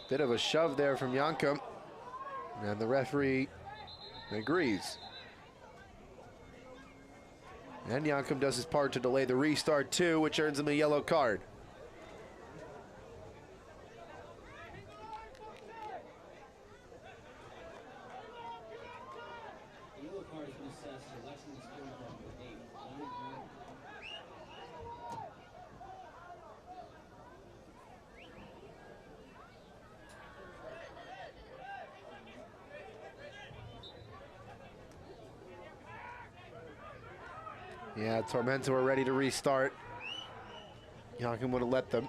Bit of a shove there from Yankum, and the referee agrees. And Yankum does his part to delay the restart too, which earns him a yellow card. The yellow card has been assessed to Lexington with 8. Yeah, Tormenta were ready to restart. Yankum would have let them.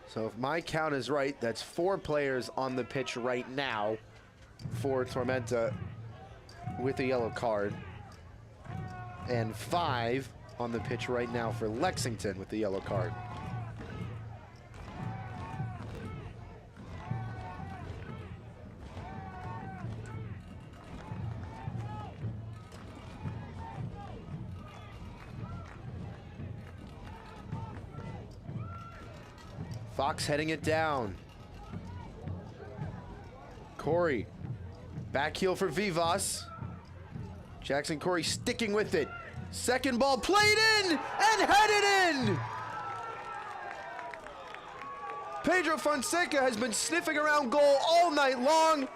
So if my count is right, that's 4 players on the pitch right now for Tormenta with a yellow card, and 5 on the pitch right now for Lexington with the yellow card. Fox heading it down. Corey, back heel for Vivas. Jackson Corey sticking with it. Second ball played in and headed in. Pedro Fonseca has been sniffing around goal all night long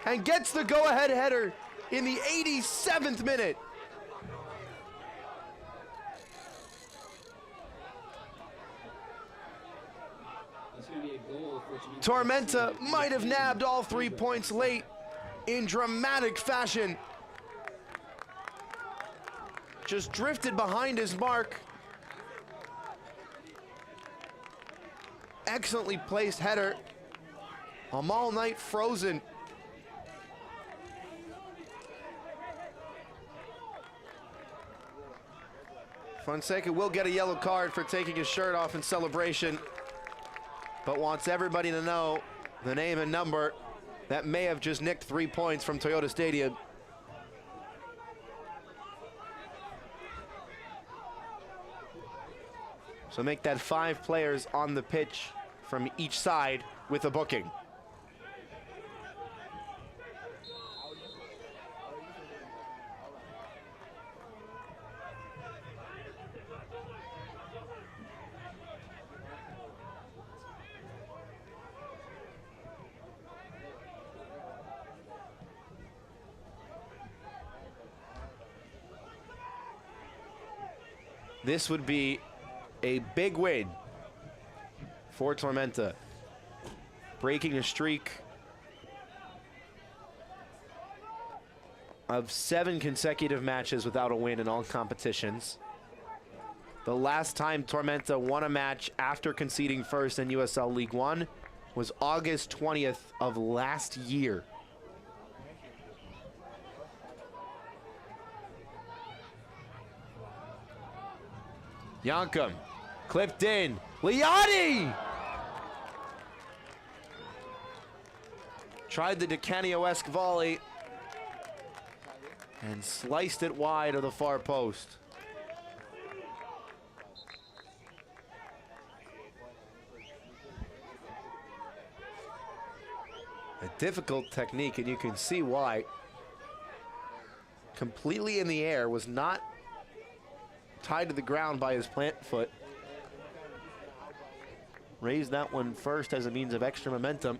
and gets the go-ahead header in the 87th minute. Tormenta might have nabbed all 3 points late in dramatic fashion. Just drifted behind his mark. Excellently placed header. Amal Knight frozen. Fonseca will get a yellow card for taking his shirt off in celebration, but wants everybody to know the name and number that may have just nicked 3 points from Toyota Stadium. So make that 5 players on the pitch from each side with a booking. This would be a big win for Tormenta, breaking a streak of 7 consecutive matches without a win in all competitions. The last time Tormenta won a match after conceding first in USL League One was August 20th of last year. Yankum, clipped in, Liati! Tried the DeCanio-esque volley and sliced it wide of the far post. A difficult technique, and you can see why. Completely in the air, was not tied to the ground by his plant foot. Raised that one first as a means of extra momentum.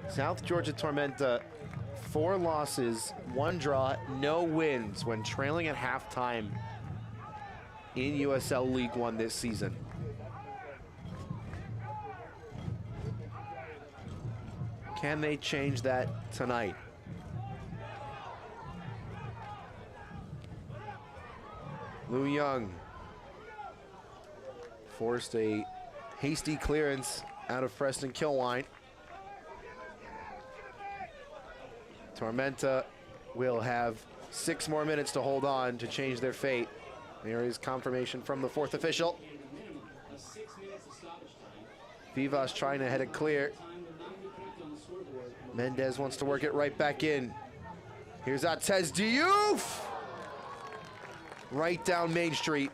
South Georgia Tormenta, 4 losses, 1 draw, no wins when trailing at halftime in USL League One this season. Can they change that tonight? Lou Young forced a hasty clearance out of Preston Kilwine. Tormenta will have 6 more minutes to hold on to change their fate. There is confirmation from the 4th official. Vivas trying to head it clear. Mendez wants to work it right back in. Here's Atez Diouf! Right down Main Street.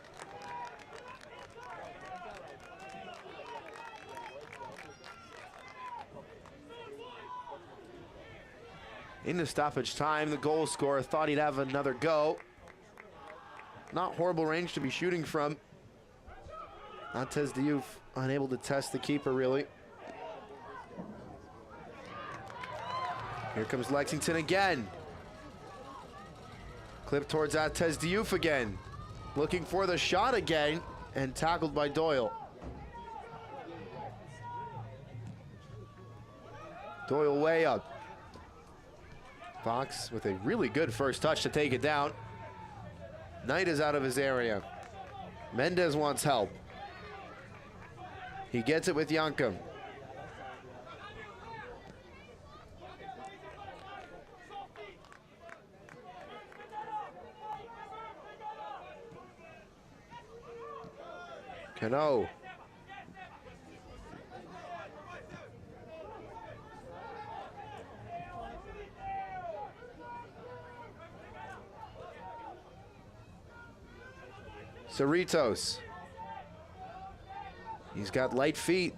Into stoppage time, the goal scorer thought he'd have another go. Not horrible range to be shooting from. Atez Diouf unable to test the keeper, really. Here comes Lexington again. Clip towards Atez Diouf again. Looking for the shot again, and tackled by Doyle. Doyle way up. Fox with a really good first touch to take it down. Knight is out of his area. Mendez wants help. He gets it with Yankum. Cano. Cerritos. He's got light feet.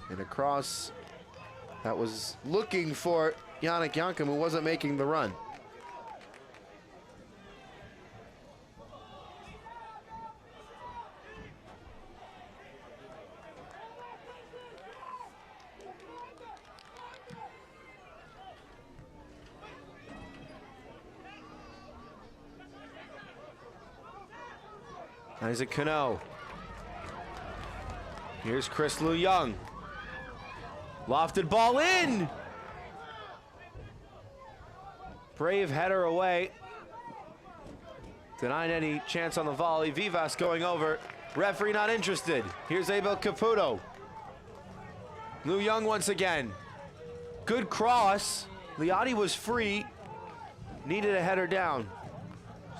And a cross that was looking for Yannick Yankum, who wasn't making the run. Isaac Cano. Here's Chris Lou Young. Lofted ball in. Brave header away. Denying any chance on the volley. Vivas going over. Referee not interested. Here's Abel Caputo. Lou Young once again. Good cross. Liati was free. Needed a header down.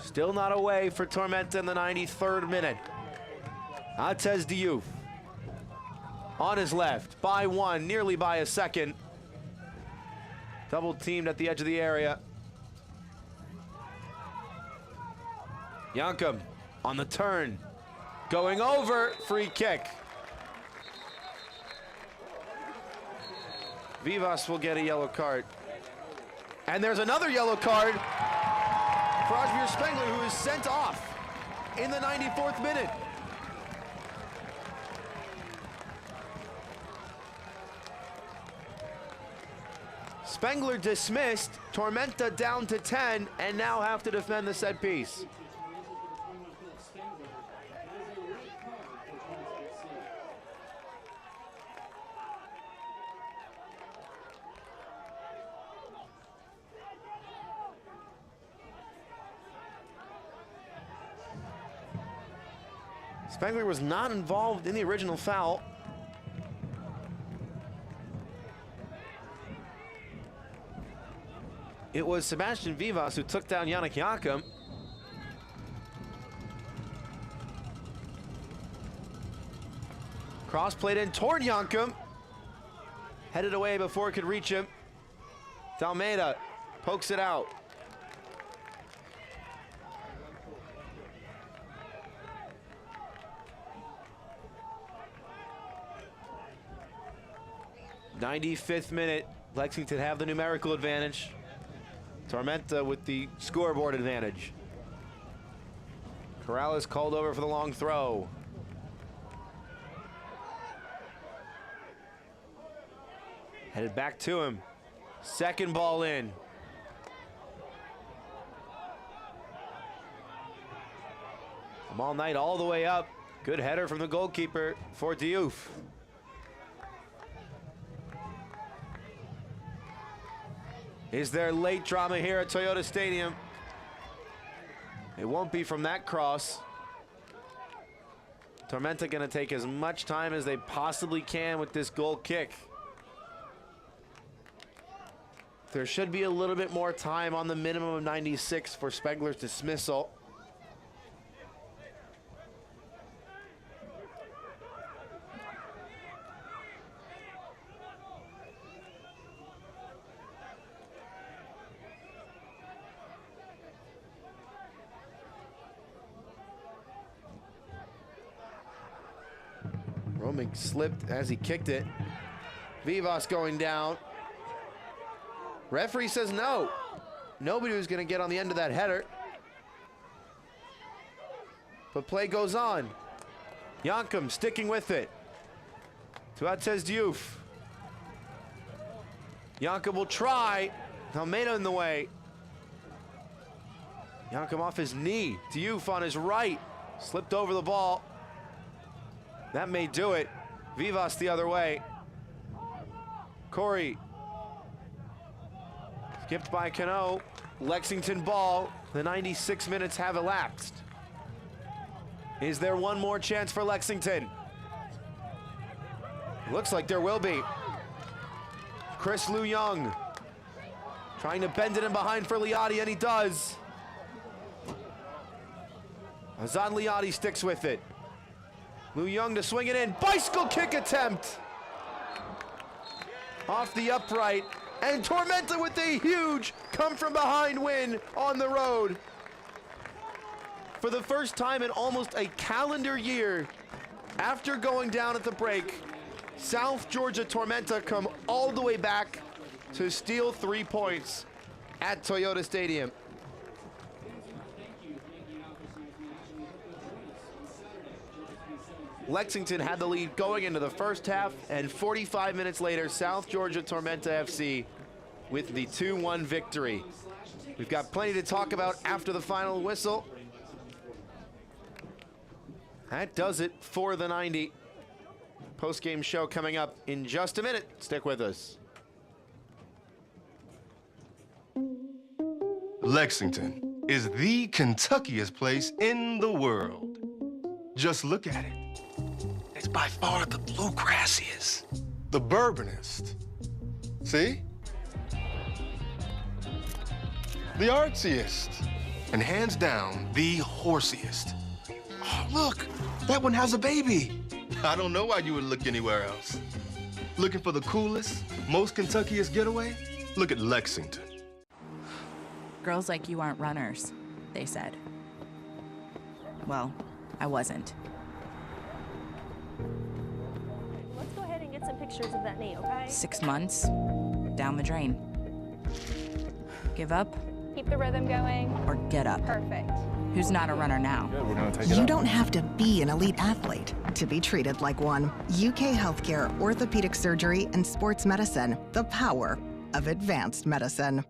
Still not away for Tormenta in the 93rd minute. Atez Diouf on his left, by 1, nearly by a second. Double teamed at the edge of the area. Yankum on the turn, going over, free kick. Vivas will get a yellow card. And there's another yellow card for Osmir Spengler, who is sent off in the 94th minute. Spengler dismissed, Tormenta down to 10, and now have to defend the set piece. Spengler was not involved in the original foul. It was Sebastian Vivas who took down Yannick Jakob. Cross played in toward Jakob. Headed away before it could reach him. Tormenta pokes it out. '95th minute, Lexington have the numerical advantage. Tormenta with the scoreboard advantage. Corrales called over for the long throw. Headed back to him. Second ball in. From all night all the way up. Good header from the goalkeeper for Diouf. Is there late drama here at Toyota Stadium? It won't be from that cross. Tormenta gonna take as much time as they possibly can with this goal kick. There should be a little bit more time on the minimum of 96 for Spengler's dismissal. Roman slipped as he kicked it. Vivas going down. Referee says no. Nobody was going to get on the end of that header. But play goes on. Jakob sticking with it. To Artez Diouf. Jakob will try. Almeida in the way. Jakob off his knee. Diouf on his right. Slipped over the ball. That may do it. Vivas the other way. Corey. Skipped by Cano. Lexington ball. The 96 minutes have elapsed. Is there one more chance for Lexington? Looks like there will be. Chris Liu Young trying to bend it in behind for Liotti, and he does. Azan Liotti sticks with it. Liu Young to swing it in. Bicycle kick attempt. Off the upright. And Tormenta with a huge come from behind win on the road. For the first time in almost a calendar year, after going down at the break, South Georgia Tormenta come all the way back to steal 3 points at Toyota Stadium. Lexington had the lead going into the first half, and 45 minutes later, South Georgia Tormenta FC with the 2-1 victory. We've got plenty to talk about after the final whistle. That does it for the 90. Post-game show coming up in just a minute. Stick with us. Lexington is the Kentuckiest place in the world. Just look at it. It's by far the bluegrassiest, the bourbonist. See? The artsiest, and hands down, the horsiest. Oh, look, that one has a baby. I don't know why you would look anywhere else. Looking for the coolest, most Kentuckiest getaway? Look at Lexington. Girls like you aren't runners, they said. Well, I wasn't. Let's go ahead and get some pictures of that knee, okay? 6 months, down the drain. Give up Keep the rhythm going. or get up? Perfect. Who's not a runner now? You don't have to be an elite athlete to be treated like one. UK Healthcare, Orthopedic Surgery, and Sports Medicine, the power of advanced medicine.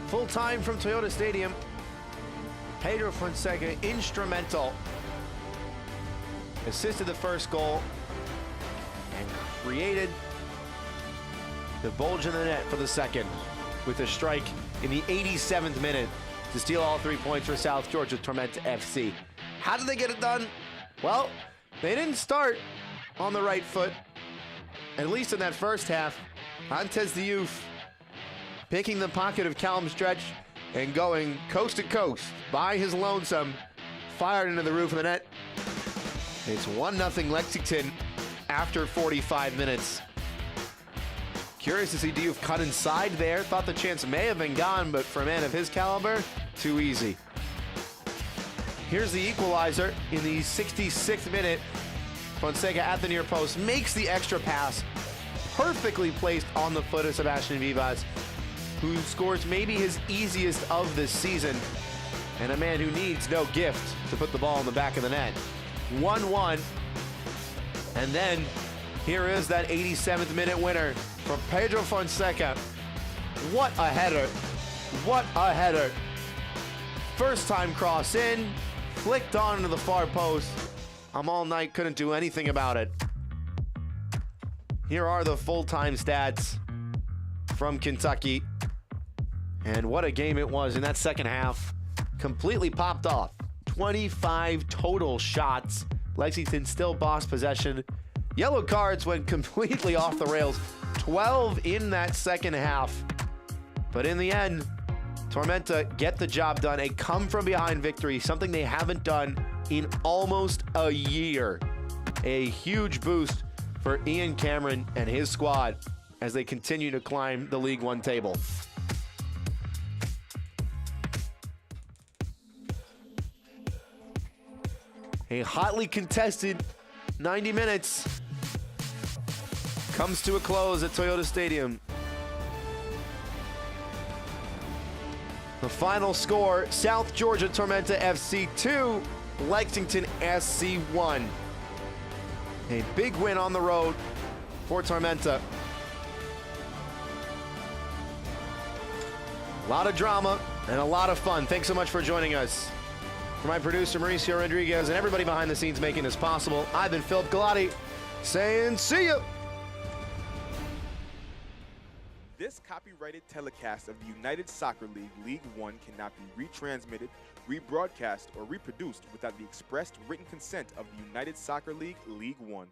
Full time from Toyota Stadium. Pedro Fonseca, instrumental. Assisted the first goal and created the bulge in the net for the second with a strike in the 87th minute to steal all 3 points for South Georgia Tormenta FC. How did they get it done? Well, they didn't start on the right foot, at least in that first half. Montez the Youth picking the pocket of Callum Stretch and going coast to coast by his lonesome, fired into the roof of the net. It's 1-0 Lexington after 45 minutes. Curious to see Diouf cut inside there. Thought the chance may have been gone, but for a man of his caliber, too easy. Here's the equalizer in the 66th minute. Fonseca at the near post makes the extra pass, perfectly placed on the foot of Sebastian Vivas, who scores maybe his easiest of this season, and a man who needs no gift to put the ball in the back of the net. 1-1, and then here is that 87th minute winner for Pedro Fonseca. What a header, what a header. First time cross in, flicked on into the far post. I'm all night, couldn't do anything about it. Here are the full-time stats from Kentucky. And what a game it was in that second half. Completely popped off. 25 total shots. Lexington still bossed possession. Yellow cards went completely off the rails. 12 in that second half. But in the end, Tormenta get the job done. A come-from-behind victory, something they haven't done in almost a year. A huge boost for Ian Cameron and his squad as they continue to climb the League One table. A hotly contested 90 minutes comes to a close at Toyota Stadium. The final score, South Georgia Tormenta FC 2, Lexington SC 1. A big win on the road for Tormenta. A lot of drama and a lot of fun. Thanks so much for joining us. For my producer, Mauricio Rodriguez, and everybody behind the scenes making this possible, I've been Philip Galati, saying see ya. This copyrighted telecast of the United Soccer League League One cannot be retransmitted, rebroadcast, or reproduced without the expressed written consent of the United Soccer League League One.